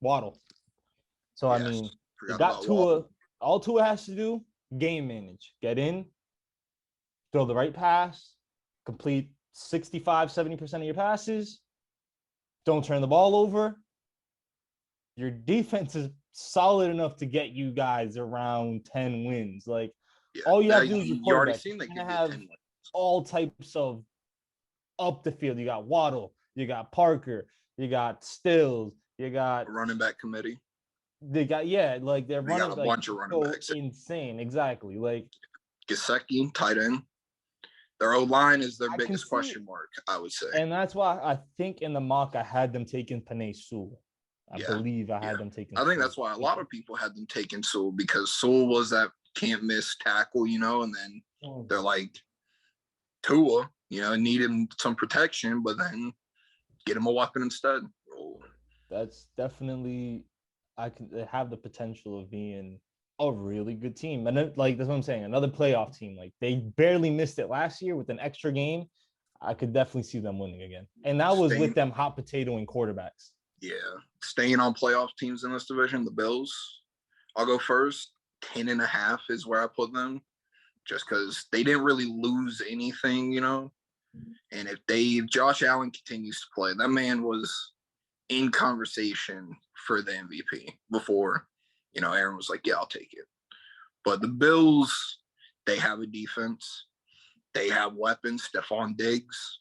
Waddle. So, yes, I mean, they got Tua. All Tua has to do, game manage. Get in, throw the right pass, complete 65-70% of your passes. Don't turn the ball over. Your defense is solid enough to get you guys around 10 wins. Like, all you have to do is your quarterback. You're going to have all types of up the field. You got Waddle. You got Parker. You got Stills. You got running back committee. They got they're running got a bunch of running backs. Insane, exactly. Like Gesicki, tight end. Their O-line is their biggest question mark, I would say. And that's why I think in the mock I had them taking Penei Sewell. I believe I had them taking. I think that's why a lot of people had them taking Sewell, because Sewell was that can't miss tackle, you know, and then they're like, Tua, you know, need him some protection, but then get him a weapon instead. That's definitely, I can have the potential of being a really good team. And then, like, that's what I'm saying. Another playoff team. Like, they barely missed it last year with an extra game. I could definitely see them winning again. And that was with them hot potatoing quarterbacks. Yeah. Staying on playoff teams in this division, the Bills. I'll go first. 10.5 is where I put them. Just because they didn't really lose anything, you know. And if Josh Allen continues to play, that man was in conversation for the MVP before, you know, Aaron was like, yeah, I'll take it. But the Bills, they have a defense. They have weapons. Stephon Diggs,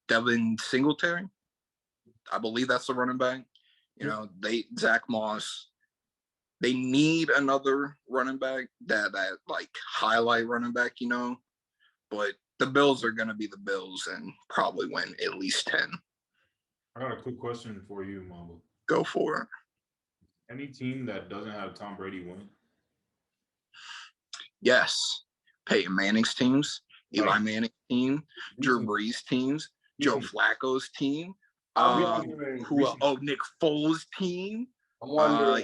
Devin Singletary. I believe that's the running back. You know, Zach Moss. They need another running back, that like highlight running back, you know. But the Bills are going to be the Bills and probably win at least 10. I got a quick question for you, Mamba. Go for it. Any team that doesn't have Tom Brady win? Yes. Peyton Manning's teams, Eli Manning's team, Drew Brees' teams, Joe Flacco's team. Nick Foles' team.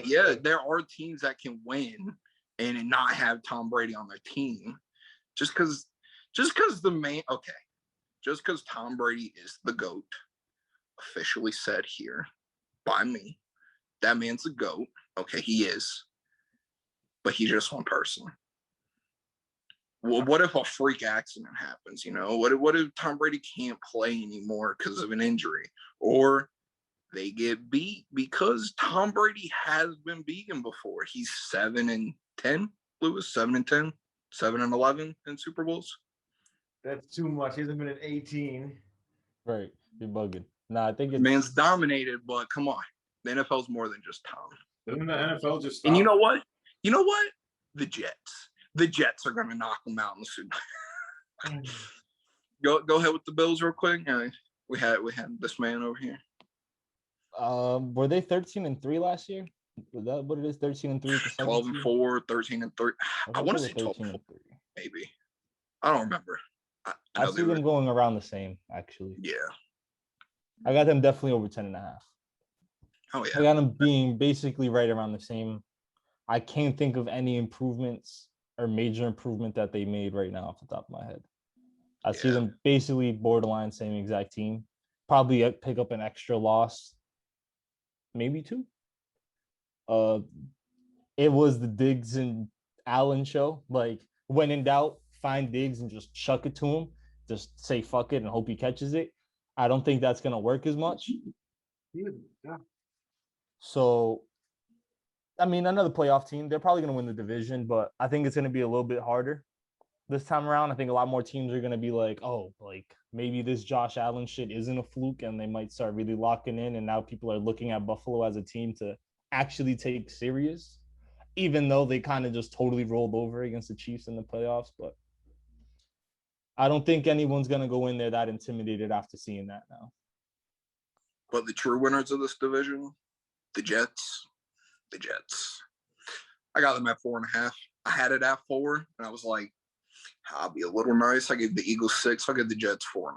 Yeah, there are teams that can win and not have Tom Brady on their team. Just because Tom Brady is the GOAT, officially said here by me. That man's a GOAT. Okay, he is. But he's just one person. Well, what if a freak accident happens, you know? What if Tom Brady can't play anymore because of an injury? Or they get beat because Tom Brady has been beaten before. He's 7-10, Lewis, 7-10, 7-11 in Super Bowls. That's too much. He hasn't been at 18. Right. You're bugging. Nah, I think it's... Man's dominated, but come on. The NFL's more than just Tom. Doesn't the NFL just stop? And you know what? The Jets. The Jets are going to knock them out in the Super Bowl. Go ahead with the Bills real quick. We had this man over here. Were they 13-3 last year? Was that what it is? 13-3. 12-4, 13-3. I want to say 12-4, maybe. I don't remember. I see them going around the same, actually. Yeah. I got them definitely over 10.5. Oh, yeah. I got them being basically right around the same. I can't think of any improvements or major improvement that they made right now off the top of my head. I see them basically borderline same exact team. Probably pick up an extra loss, maybe 2. It was the Diggs and Allen show. Like, when in doubt, find Diggs and just chuck it to him. Just say fuck it and hope he catches it. I don't think that's gonna work as much. So, I mean, another playoff team. They're probably gonna win the division, but I think it's gonna be a little bit harder this time around. I think a lot more teams are gonna be like, oh, like maybe this Josh Allen shit isn't a fluke, and they might start really locking in. And now people are looking at Buffalo as a team to actually take serious, even though they kind of just totally rolled over against the Chiefs in the playoffs. But I don't think anyone's gonna go in there that intimidated after seeing that now. But the true winners of this division, the Jets. I got them at 4.5. I had it at 4, and I was like, I'll be a little nice. I gave the Eagles 6. I'll give the Jets 4.5.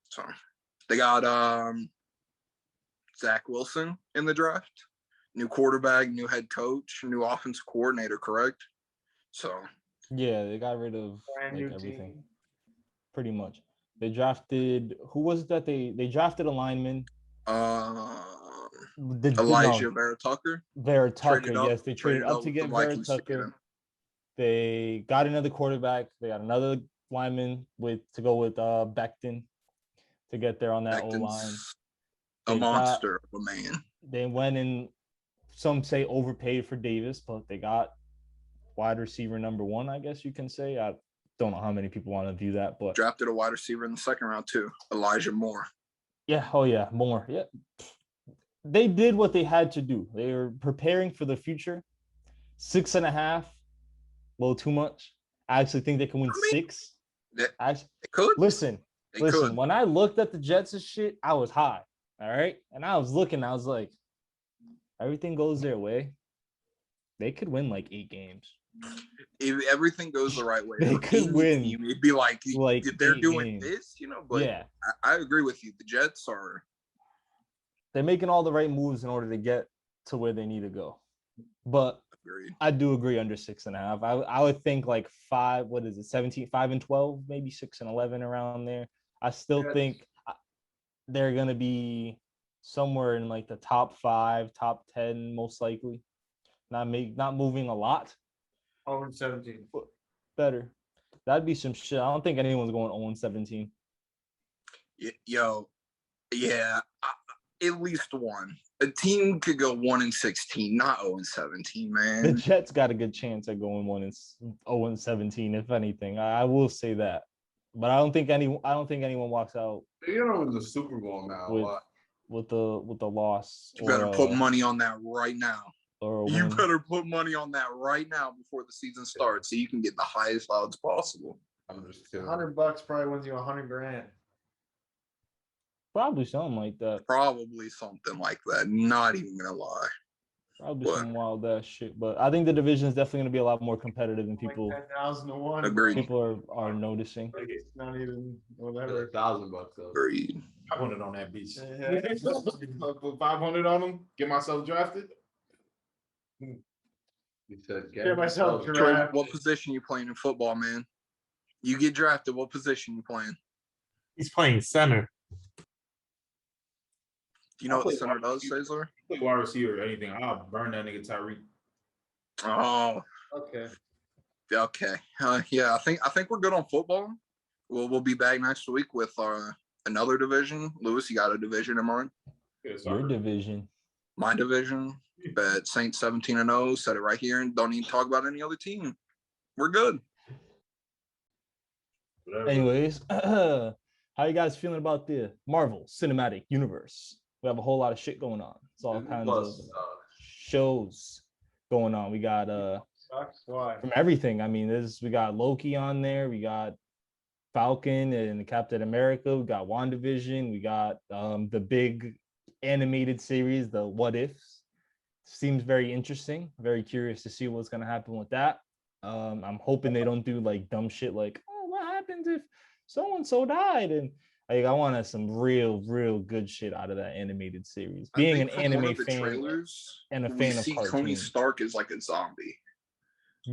So they got Zach Wilson in the draft. New quarterback, new head coach, new offensive coordinator, correct? So yeah, they got rid of everything. Pretty much. They drafted, who was it that they drafted a lineman? Elijah Vera Tucker. Yes, they traded up to get Vera Tucker. They got another quarterback. They got another lineman to go with Becton to get there on that O-line. A monster of a man. They went and some say overpaid for Davis, but they got wide receiver number 1, I guess you can say. I don't know how many people want to view that, but drafted a wide receiver in the second round too, Elijah Moore. Yeah, oh yeah, Moore. Yeah. They did what they had to do. They were preparing for the future. 6.5, a little too much. I actually think they can win 6. They could. Listen. When I looked at the Jets' shit, I was high. All right. And I was like, everything goes their way. They could win like 8 games. If everything goes the right way, they could win. It'd be like if they're doing games. This, you know. But yeah, I agree with you. The Jets are. They're making all the right moves in order to get to where they need to go. But Agreed. I do agree under 6.5. I would think like 5. What is it? 17, 5-12, maybe 6-11 around there. I still think they're gonna be somewhere in like the top 5, top 10, most likely. Not moving a lot. 0-17. But better. That'd be some shit. I don't think anyone's going 0-17. Yo, yeah, at least one. A team could go 1-16, not 0-17, man. The Jets got a good chance at going 0-17, if anything. I will say that. But I don't think anyone walks out. You know, the Super Bowl now. With the loss. You better put money on that right now. You better put money on that right now before the season starts, so you can get the highest odds possible. I'm just kidding. $100 probably wins you $100,000. Probably something like that. Probably something like that. Not even gonna lie. Probably some wild ass shit. But I think the division is definitely gonna be a lot more competitive than people. Like 10,000 to 1. Agreed. People are noticing. Like it's not even whatever. $1,000 though. Agreed. 500 on that bitch. Yeah. Put 500 on them. Get myself drafted. You said Get myself Trey, drafted. what position you playing in football, man? You get drafted. What position you playing? He's playing center. Do you know what the center does, Cesar? Play wide receiver or anything. I'll burn that nigga Tyreek. Oh, Okay. okay. Yeah, I think we're good on football. We'll be back next week with another division. Lewis, you got a division in mind? Your division. My division. Bet Saints 17-0. Said it right here, and don't even talk about any other team. We're good. Whatever. Anyways, how you guys feeling about the Marvel Cinematic Universe? We have a whole lot of shit going on. It's all kinds of shows going on. We got from everything. I mean, we got Loki on there. We got Falcon and Captain America. We got WandaVision. We got the big animated series, the What Ifs. Seems very interesting. Very curious to see what's gonna happen with that. I'm hoping they don't do like dumb shit like, oh, what happens if so and so died? And like, I want some real good shit out of that animated series. Being an anime fan trailers, and a fan of cartoons. Tony Stark is like a zombie.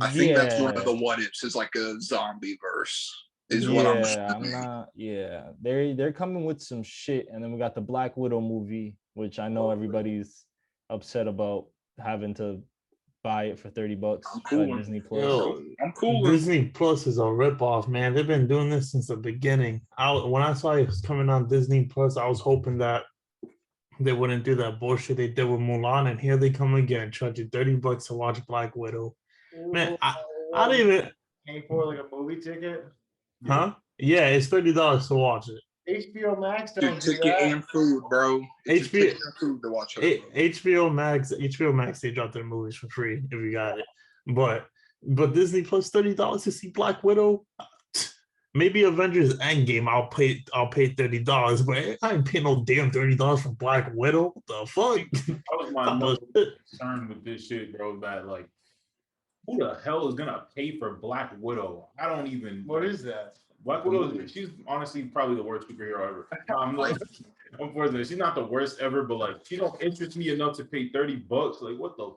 I think that's one of the what ifs is like a zombie verse. What I'm assuming. They're coming with some shit, and then we got the Black Widow movie, which I know everybody's upset about having to buy it for $30 on Disney Plus. Yo, I'm cool. Disney Plus is a ripoff, man. They've been doing this since the beginning. When I saw it was coming on Disney Plus, I was hoping that they wouldn't do that bullshit they did with Mulan, and here they come again, charging $30 to watch Black Widow. Man, I don't even pay for like a movie ticket. Huh? Yeah, it's $30 to watch it. HBO Max don't do ticket that. and food, bro. HBO food to watch it. HBO Max, they drop their movies for free if you got it. But Disney Plus $30 to see Black Widow. Maybe Avengers Endgame, I'll pay $30, but I ain't paying no damn $30 for Black Widow. What the fuck? That was my most concern with this shit, bro. That like, who the hell is gonna pay for Black Widow? I don't even. What is that? Black Widow, she's honestly probably the worst superhero ever. Unfortunately, she's not the worst ever, but like, she don't interest me enough to pay $30. Like, what the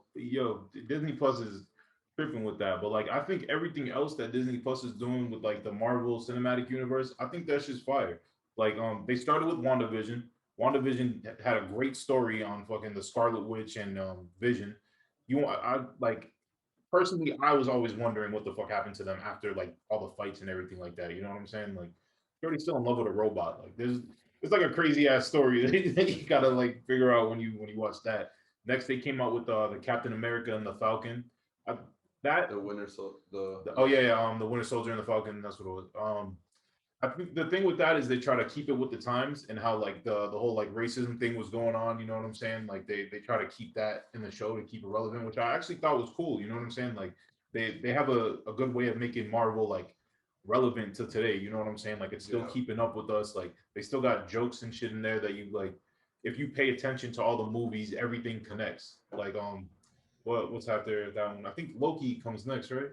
Disney Plus is tripping with that. But like, I think everything else that Disney Plus is doing with like the Marvel Cinematic Universe, I think that's just fire. Like, they started with WandaVision. WandaVision had a great story on fucking the Scarlet Witch and Vision. Personally, I was always wondering what the fuck happened to them after like all the fights and everything like that. You know what I'm saying? Like, you're already still in love with a robot. Like, it's like a crazy ass story that you gotta like figure out when you watch that. Next, they came out with the Captain America and the Falcon. The Winter Soldier, the Winter Soldier and the Falcon. That's what it was. I think the thing with that is they try to keep it with the times and how like the whole like racism thing was going on. You know what I'm saying? Like they try to keep that in the show to keep it relevant, which I actually thought was cool. You know what I'm saying? Like they have a good way of making Marvel like relevant to today. You know what I'm saying? Like it's still keeping up with us. Like they still got jokes and shit in there that you like. If you pay attention to all the movies, everything connects. Like what's after that one? I think Loki comes next, right?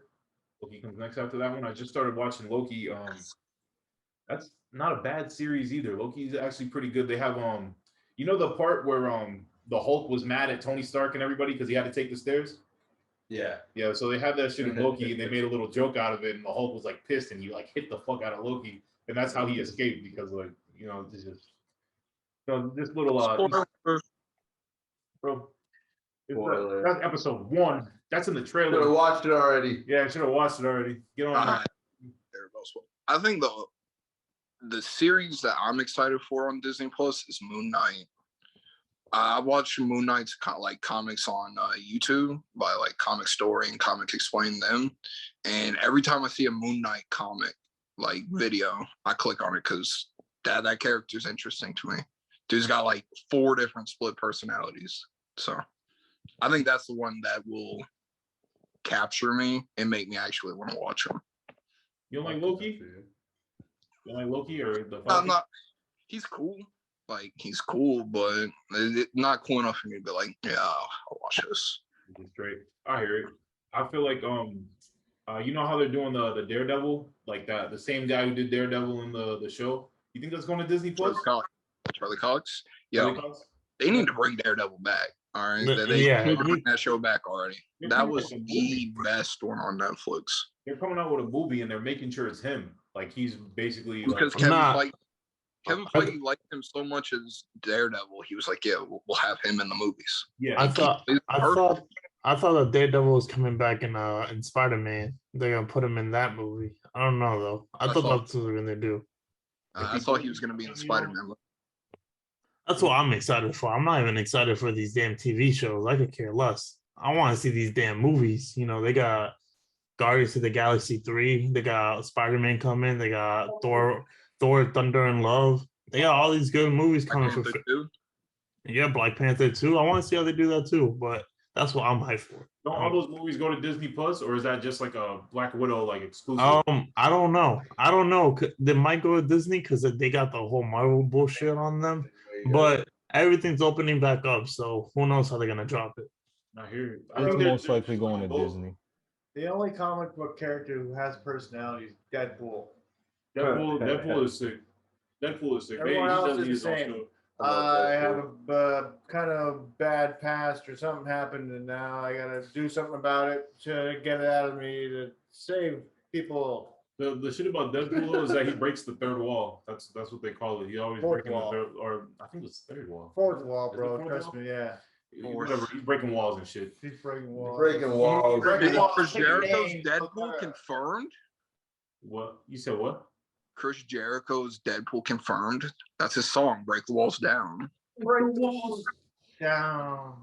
Loki comes next after that one. I just started watching Loki. That's not a bad series either. Loki's actually pretty good. They have the part where the Hulk was mad at Tony Stark and everybody because he had to take the stairs. Yeah, so they had that shit in Loki, and they made a little joke out of it, and the Hulk was like pissed, and you like hit the fuck out of Loki, and that's how he escaped because like this is this little bro. That's episode 1. That's in the trailer. Should have watched it already. Yeah, I should have watched it already. Get on that. I think the series that I'm excited for on Disney Plus is Moon Knight. I watch Moon Knight's like comics on YouTube by like Comic Story and Comic Explain them, and every time I see a Moon Knight comic like video, I click on it because that character's interesting to me. Dude's got like 4 different split personalities, so I think that's the one that will capture me and make me actually want to watch him. You don't like Loki? You like Loki or the? I'm not. He's cool. Like he's cool, but not cool enough for me to be like, yeah, I'll watch this. Straight. I hear it. I feel like you know how they're doing the Daredevil, like that the same guy who did Daredevil in the show. You think that's going to Disney Plus? Charlie Cox. Yeah, they need to bring Daredevil back. All right, they bring that show back already. That was the best one on Netflix. They're coming out with a movie and they're making sure it's him. Like he's basically because Kevin Feige liked him so much as Daredevil. He was like, "Yeah, we'll have him in the movies." Yeah, I thought that Daredevil was coming back in Spider-Man. They're gonna put him in that movie. I don't know though. I thought that's what they're gonna do. I thought he was gonna be in the Spider-Man movie. That's what I'm excited for. I'm not even excited for these damn TV shows. I could care less. I want to see these damn movies. They got Guardians of the Galaxy 3. They got Spider-Man coming. They got Thor, Thunder and Love. They got all these good movies coming for. Yeah, Black Panther 2. I want to see how they do that too. But that's what I'm hyped for. Don't all those movies go to Disney Plus, or is that just like a Black Widow like exclusive? I don't know. They might go to Disney because they got the whole Marvel bullshit on them. But everything's opening back up, so who knows how they're gonna drop it. I hear it. It's most likely going to Disney. The only comic book character who has personality is Deadpool. Deadpool is sick. Everyone else is the same. I have a kind of bad past or something happened, and now I gotta do something about it to get it out of me to save people. The shit about Deadpool is that he breaks the third wall. That's what they call it. He always breaking the third, or I think it's third wall. Fourth wall, bro. Trust me, yeah. Whatever. He's breaking walls and shit. He's breaking walls. Chris Jericho's Deadpool confirmed. What? You said what? Chris Jericho's Deadpool confirmed. That's his song, Break the Walls Down. Break the walls down.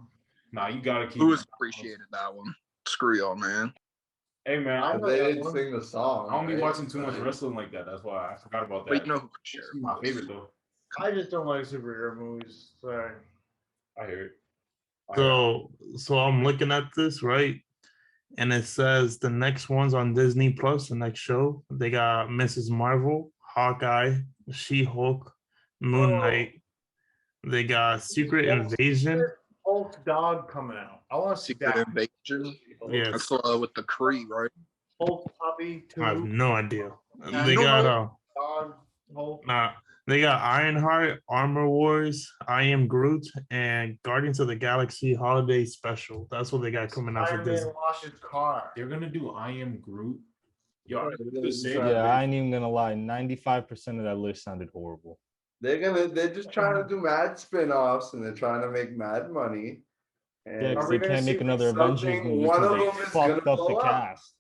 Nah, you gotta keep. Lewis appreciated that one. Screw y'all, man. Hey man, they didn't sing the song. I don't be watching too much wrestling like that. That's why I forgot about that. Wait, no, Chris Jericho. He's my favorite though. I just don't like superhero movies. Sorry. I hear it. So I'm looking at this, right? And it says the next one's on Disney Plus, the next show. They got Mrs. Marvel, Hawkeye, She-Hulk, Moon Knight. They got Secret Invasion. Hulk dog coming out. I want to see Secret that. Invasion. Yeah, That's with the Kree, right? Hulk puppy too. I have no idea. Yeah, They got dog Hulk. They got Ironheart, Armor Wars, I Am Groot, and Guardians of the Galaxy Holiday Special. That's what they got coming out for Disney. Wash his car. They're gonna do I Am Groot. Yo, Yeah, I ain't even gonna lie. 95% of that list sounded horrible. They're just trying to do mad spin-offs and they're trying to make mad money. And Yeah, because they can't make another Avengers movie because they fucked up the cast.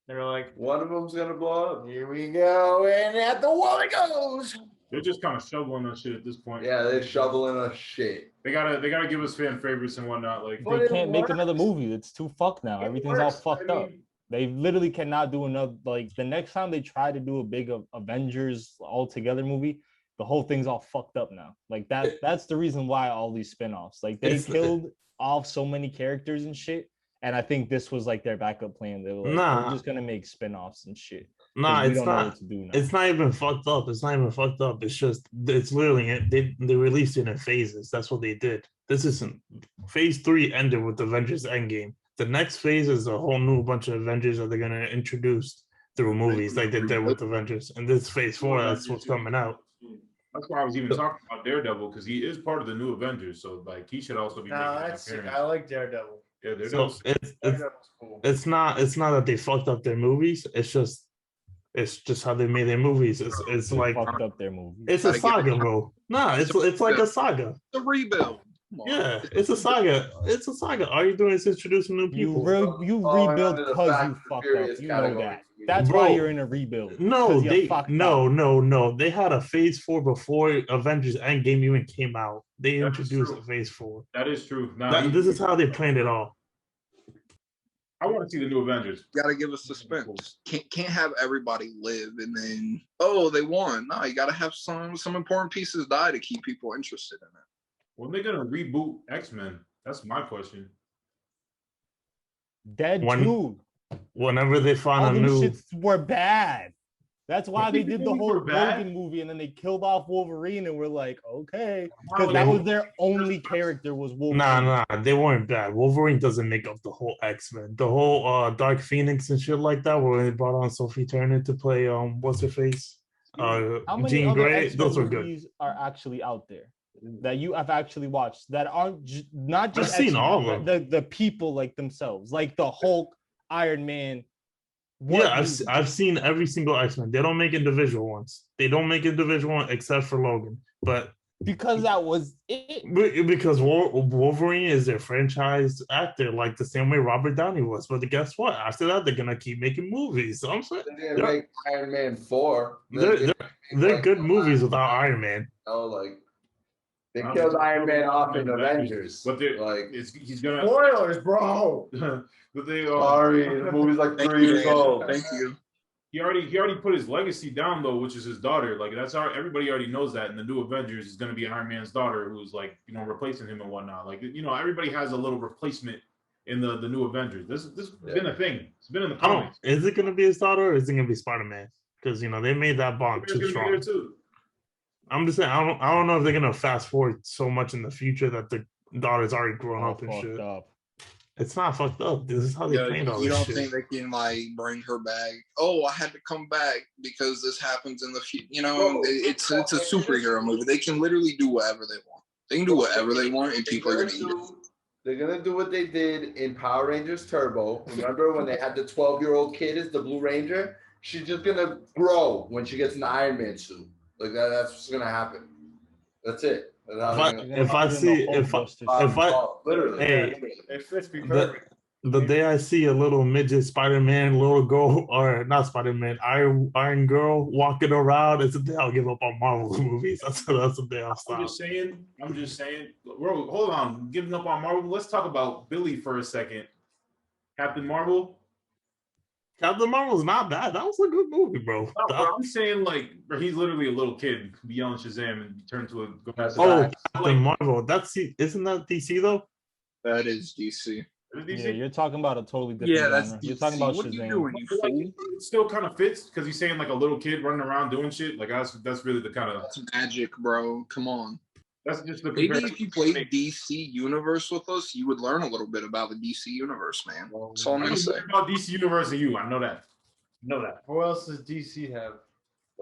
They're like, one of them's gonna blow up. here we go, and at the wall it goes. They're just kind of shoveling that shit at this point. Yeah, they're shoveling us shit. They gotta give us fan favorites and whatnot. Like They can't make another movie. It's too fucked now. Everything's all fucked up. They literally cannot do another. Like the next time they try to do a big Avengers all together movie, the whole thing's all fucked up now. Like that's the reason why all these spinoffs. Like they killed off so many characters and shit. And I think this was like their backup plan. They were like, we're just gonna make spinoffs and shit. Nah, it's not. It's not even fucked up. It's just it's literally they released it in phases. That's what they did. This isn't phase 3 ended with Avengers Endgame. The next phase is a whole new bunch of Avengers that they're gonna introduce through movies like they did with Avengers. And this phase 4, that's what's coming out. That's why I was even talking about Daredevil because he is part of the new Avengers. So like he should also be. I like Daredevil. Yeah, they're So it's not that they fucked up their movies. It's just how they made their movies. It's They like fucked up their movie. it's a saga, bro. Nah, it's like a saga. The rebuild. Come on. Yeah, it's a saga. It's a saga. All you're doing is introducing new people. You Falling rebuild under the because Fast you and fucked up. Furious You know category that. to me. That's Bro, why you're in a rebuild. No, 'Cause you they fucked no, up. no. They had a phase 4 before Avengers Endgame even came out. They That is introduced true. a phase 4. That is true. Now, This is how they planned it all. I want to see the new Avengers. Gotta give us suspense. Can't have everybody live and then they won. No, you gotta have some important pieces die to keep people interested in it. When they gonna reboot X-Men? That's my question. Dead too. Whenever they find All a them new shits were bad. That's why they did the whole Movies were bad? Logan movie, and then they killed off Wolverine, and we're like, okay, because that was their only character was Wolverine. Nah, they weren't bad. Wolverine doesn't make up the whole X-Men. The whole Dark Phoenix and shit like that, where they brought on Sophie Turner to play what's her face? How many Jean other Grey. X-Men Those were good. movies are actually out there that you have actually watched that aren't not just I've seen X-Men, all of them. the people like themselves, like the Hulk, Iron Man. Yeah, I've seen every single X-Men. They don't make individual ones. They don't make individual one except for Logan. But because that was it. Because Wolverine is their franchise actor, like the same way Robert Downey was. But guess what? After that, they're gonna keep making movies. So I'm saying They're gonna make Iron Man 4. They're good movies without Iron Man. Oh, like they killed Iron Man off in Avengers. But he's gonna Spoilers, bro. but they Sorry, the movie's like 3 years old. Thank you. He already put his legacy down though, which is his daughter. Like everybody already knows that. And the new Avengers is going to be Iron Man's daughter, who's like replacing him and whatnot. Like everybody has a little replacement in the new Avengers. This has been a thing. It's been in the comics. Is it going to be his daughter or is it going to be Spider-Man? Because they made that bond too strong. I'm just saying I don't know if they're going to fast forward so much in the future that the daughter's already grown up and shit. It's not fucked up. This is how they planned all this shit. You don't think they can bring her back? Oh, I had to come back because this happens in the future. It's a superhero movie. They can literally do whatever they want. They can do whatever they want, and people are gonna eat it. They're gonna do what they did in Power Rangers Turbo. Remember when they had the 12-year-old kid as the Blue Ranger? She's just gonna grow when she gets an Iron Man suit. Like that's what's gonna happen. That's it. If I literally, hey, it fits me perfect. The day I see a little midget Spider-Man, little girl, or not Spider-Man, Iron Girl walking around, it's the day I'll give up on Marvel movies. That's the day I'll stop. I'm just saying. Bro, hold on. Giving up on Marvel. Let's talk about Billy for a second. Captain Marvel. Captain Marvel's not bad. That was a good movie, bro. No, I'm saying he's literally a little kid beyond Shazam and turned to a. Captain Marvel. Isn't that DC though? That is DC. Yeah, you're talking about a totally different. Yeah, that's genre. DC. You're talking about what Shazam. Are you doing? You fool? It still kind of fits because he's saying like a little kid running around doing shit. Like that's really the kind of. That's magic, bro. Come on. That's just the. Maybe if you played DC Universe with us, you would learn a little bit about the DC Universe, man. That's all I'm gonna say. About DC Universe and you, I know that. Who else does DC have?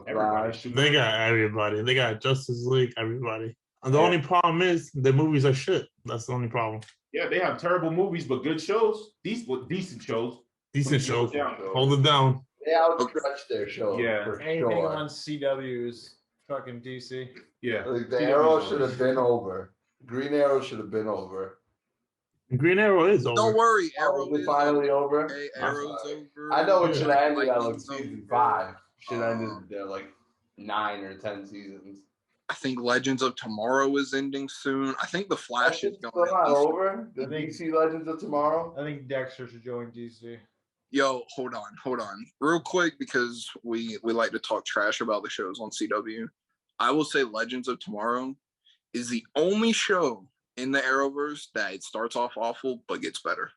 Everybody. They got everybody. They got Justice League. Everybody. And the only problem is the movies are shit. That's the only problem. Yeah, they have terrible movies, but good shows. Decent shows. Decent shows. Hold it down. They outstretch their show. Yeah. Anything on CW is fucking DC. Yeah. Like the Arrow should have been over. Green Arrow should have been over. Green Arrow is over. Don't worry, Arrow is finally over. Okay, Arrow's over. I know it should have ended at like season 5. Should have ended there like 9 or 10 seasons. I think Legends of Tomorrow is ending soon. I think The Flash is going. Still not over. The DC Legends of Tomorrow. I think Dexter should join DC. Yo, hold on, real quick, because we like to talk trash about the shows on CW. I will say Legends of Tomorrow is the only show in the Arrowverse that it starts off awful but gets better.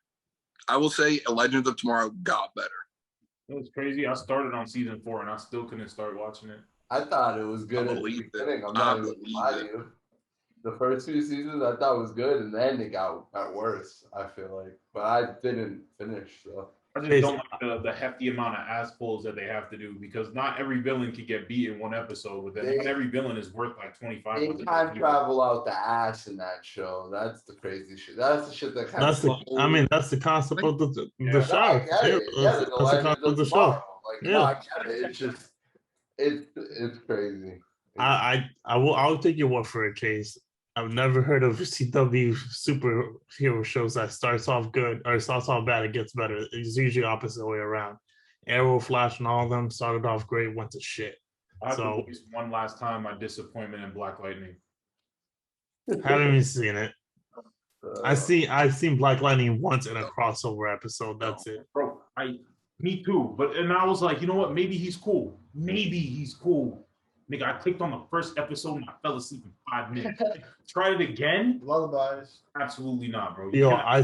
I will say Legends of Tomorrow got better. It was crazy. I started on season 4 and I still couldn't start watching it. I thought it was good at the beginning. I'm not even gonna lie to you. The first 2 seasons I thought was good, and then it got worse. I feel like, but I didn't finish. So I just don't like the hefty amount of ass pulls that they have to do because not every villain can get beat in one episode. But then not every villain is worth like 25. They time travel out the ass in that show. That's the crazy shit. That's the shit that kind of. That's the concept of the show. That's the concept of the show. Like, no, I get it. It's just it's crazy. I'll take your word for it, Chase. I've never heard of CW superhero shows that starts off good or starts off bad, it gets better. It's usually opposite way around. Arrow, Flash, and all of them started off great, went to shit. I have to voice one last time my disappointment in Black Lightning. Haven't even seen it. I've seen Black Lightning once in a crossover episode. That's it. Bro, me too. And I was like, you know what? Maybe he's cool. Nigga, I clicked on the first episode and I fell asleep in 5 minutes. Tried it again. Lullabies. Absolutely not, bro. Yo, I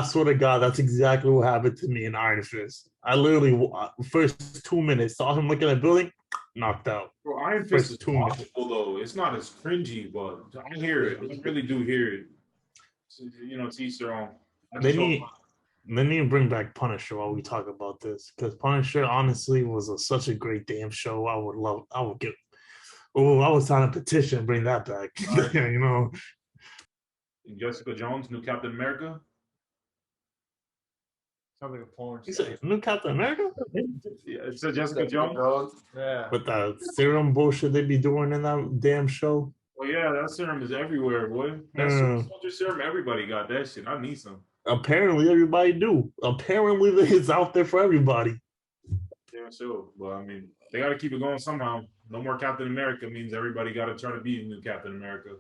swear to God, that's exactly what happened to me in Iron Fist. I literally, first 2 minutes, saw him looking at the building, knocked out. Bro, Iron Fist is watchable, though. It's not as cringy, but I hear it. I really do hear it. So, to each their own. They need to bring back Punisher while we talk about this. Because Punisher, honestly, was such a great damn show. I was trying to petition and bring that back. Jessica Jones, new Captain America. Sounds like a porn. You said new Captain America? Yeah, it's Jessica Jones. Yeah. With the serum bullshit they be doing in that damn show. Well, yeah, that serum is everywhere, boy. That soldier serum, everybody got that shit. I need some. Apparently, everybody do. Apparently, it's out there for everybody. Yeah, sure. But I mean, they got to keep it going somehow. No more Captain America means everybody got to try to be a new Captain America.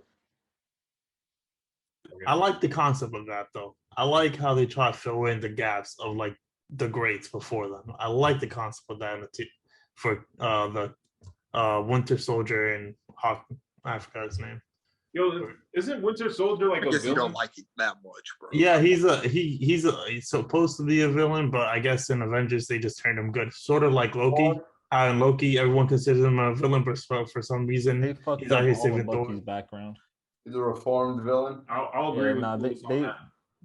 Okay. I like the concept of that, though. I like how they try to fill in the gaps of like the greats before them. I like the concept of that for the Winter Soldier and Hawk. I forgot his name. Yo, isn't Winter Soldier like a villain? You don't like it that much, bro. Yeah, he's supposed to be a villain, but I guess in Avengers they just turned him good, sort of like Loki. And Loki, everyone considers him a villain, but for some reason he's out here saving Loki's background. He's a reformed villain. I'll agree with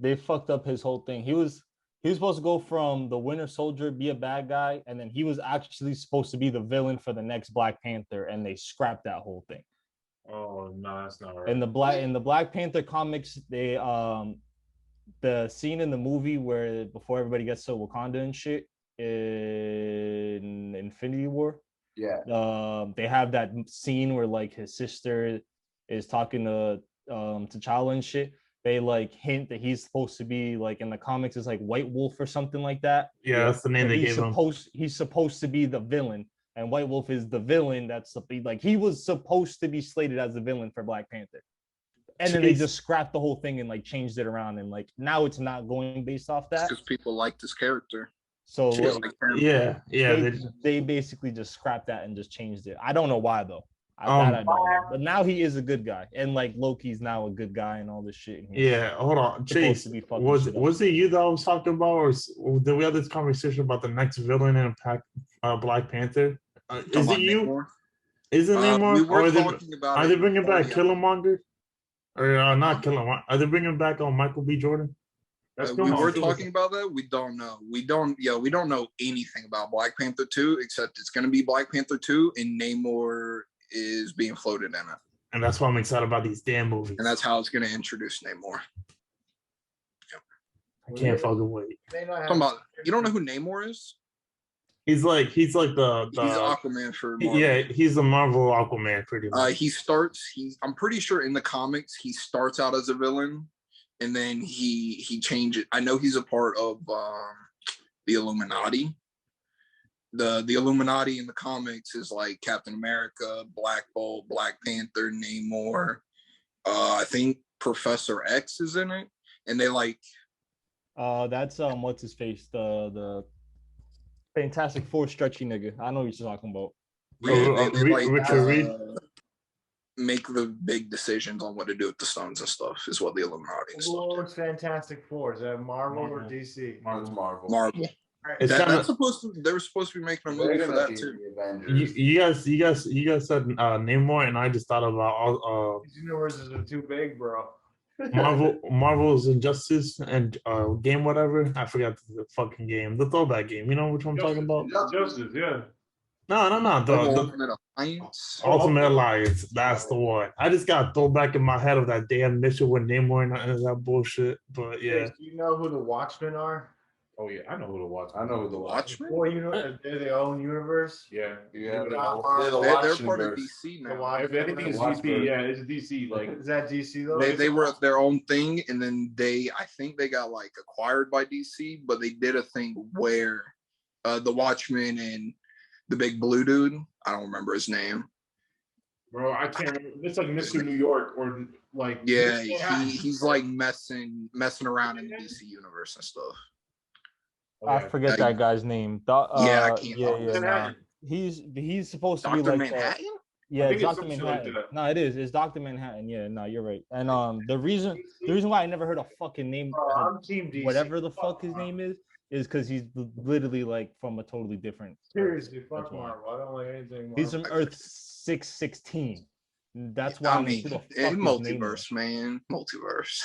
they fucked up his whole thing. He was supposed to go from the Winter Soldier, be a bad guy, and then he was actually supposed to be the villain for the next Black Panther, and they scrapped that whole thing. Oh no, that's not right. In the Black Panther comics, they the scene in the movie where before everybody gets to Wakanda and shit in Infinity War. Yeah. They have that scene where like his sister is talking to T'Challa and shit. They like hint that he's supposed to be like in the comics is like White Wolf or something like that. Yeah, that's the name they gave him. He's supposed to be the villain, and White Wolf is the villain. That's like he was supposed to be slated as the villain for Black Panther, and then they just scrapped the whole thing and like changed it around, and like now it's not going based off that because people like this character. So yeah, they basically just scrapped that and just changed it. I don't know why though. I don't know. But now he is a good guy, and like Loki's now a good guy and all this shit. Yeah, hold on, Chase. Was it you that I was talking about, or did we have this conversation about the next villain in Black Panther? Is it you? Namor? Is it Namor? We were talking about. Are they bringing back Killmonger? Or not Killmonger? Are they bringing back Michael B. Jordan? We were talking about that. We don't know. We don't know anything about Black Panther 2, except it's going to be Black Panther 2, and Namor is being floated in it. And that's why I'm excited about these damn movies. And that's how it's going to introduce Namor. Yep. I can't fucking wait. You don't know who Namor is? He's like the he's Aquaman for Marvel. Yeah, he's a Marvel Aquaman pretty much. I'm pretty sure in the comics he starts out as a villain, and then he changes. I know he's a part of the Illuminati. The Illuminati in the comics is like Captain America, Black Bolt, Black Panther, Namor. I think Professor X is in it, and they like. That's what's his face, the Fantastic Four stretchy nigga. I know what you're talking about. Richard Reed. Make the big decisions on what to do with the stones and stuff is what the Illuminati is. What's Fantastic Four? Is that Marvel or DC? It's Marvel. Marvel. That's supposed to. They were supposed to be making a movie for that too. You guys said Namor, and I just thought about These universes are too big, bro. Marvel's Injustice and game whatever. I forgot the fucking game. The throwback game. You know which one I'm talking about? Justice, yeah. No. The Ultimate Alliance. Ultimate Alliance. That's the one. I just got throwback in my head of that damn mission with Namor and that bullshit. But yeah. Do you know who the Watchmen are? Oh yeah, I know who to watch. I know who the Watchmen? Boy, they're their own universe. Yeah, Yeah, They're they're They're the part of Watchmenverse. DC now. everything is DC. Yeah, it's DC. Like Is that DC though? They were their own thing, and then I think they got like acquired by DC, but they did a thing where the Watchmen and the big blue dude, I don't remember his name. bro, I can't remember. It's like Mr. New York or like Yeah, he's like messing around in the DC universe and stuff. I forget that guy's name. I can't. Nah. He's supposed to be Dr. like Manhattan? Yeah, it's Dr. some shit Manhattan. like that. No, it is. It's Dr. Manhattan. Yeah, no, you're right. And the reason why I never heard a fucking name, I'm Team DC. whatever the fuck his name is because he's literally like from a totally different. Seriously, fuck That's why. Marvel. I don't like anything. He's from Marvel. Earth 616. That's why I I'm like, mean, who the fuck his name multiverse, is. man, multiverse.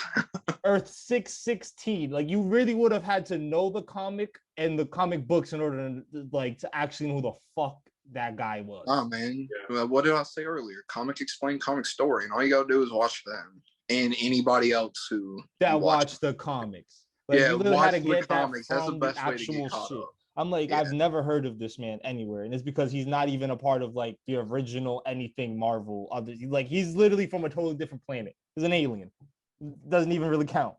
Earth 616. Like you really would have had to know the comic and the comic books in order to actually know who the fuck that guy was. Oh man, what did I say earlier? Comic explain comic story, and all you gotta do is watch them and anybody else who that watch watched the comics. Like, Yeah, you literally had to watch the get that comics. That's the from best way to actual get caught shit. up. I'm like, Yeah. I've never heard of this man anywhere, and it's because he's not even a part of like the original anything Marvel. Like he's literally from a totally different planet. He's an alien. Doesn't even really count.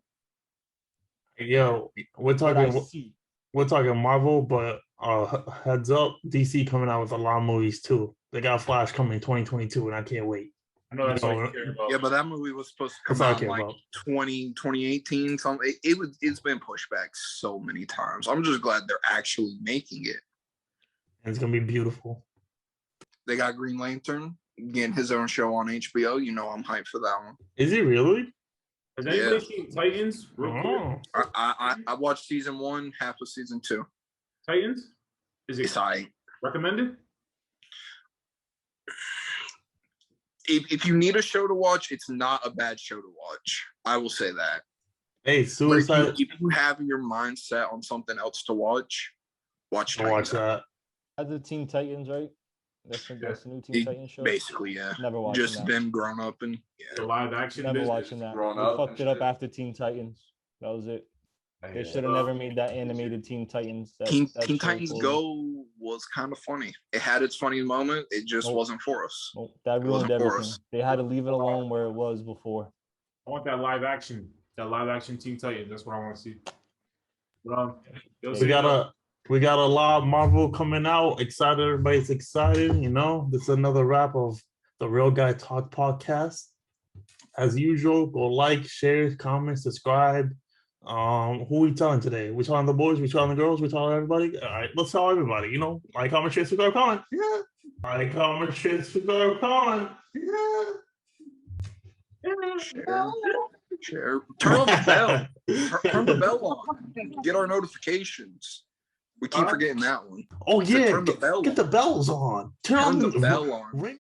Yo, we're But I talking see. Marvel, but heads up, DC coming out with a lot of movies too. They got Flash coming 2022, and I can't wait. I know that's You all know, you care about. Yeah, but that movie was supposed to That's come all I out in care like about. 2018 something. It's been pushed back so many times. I'm just glad they're actually making it. And it's gonna be beautiful. They got Green Lantern getting his own show on HBO. You know I'm hyped for that one. Is he really? Has anybody seen Titans? Real quick? Oh. I watched season 1, half of season 2. Titans? Is it It's I. recommended? If you need a show to watch, it's not a bad show to watch. I will say that. Hey, But Suicide. if you have your mind set on something else to watch Watch Titans. that. That's the Teen Titans, right? That's the new Teen Titans show. Basically, yeah. Never watching Just that. them grown up and The yeah. live action Never business? watching that. grown They up fucked and it up shit. after Teen Titans. That was it. They should have never made that animated Teen Titans. Teen show Titans for- Go was kind of funny. It had its funny moment. It just Nope. wasn't for us. Nope, that It wasn't ruined for everything. us. They had to leave it alone where it was before. I want that live action. That live action Teen Titans. That's what I want to see. But, We got a lot of Marvel coming out. Excited, everybody's excited. You know, this is another wrap of the Real Guy Talk podcast. As usual, go like, share, comment, subscribe. Who we telling today? We telling the boys? We telling the girls? We telling everybody? All right, let's tell everybody. You know, like, comment, share, subscribe, comment. Yeah. Like, comment, share, subscribe, comment. Yeah. Share. Turn on the bell. Turn the bell on. Get our notifications. We keep forgetting that one. Oh I said yeah, turn the bell get the on. bells on. Turn the bell on. Ring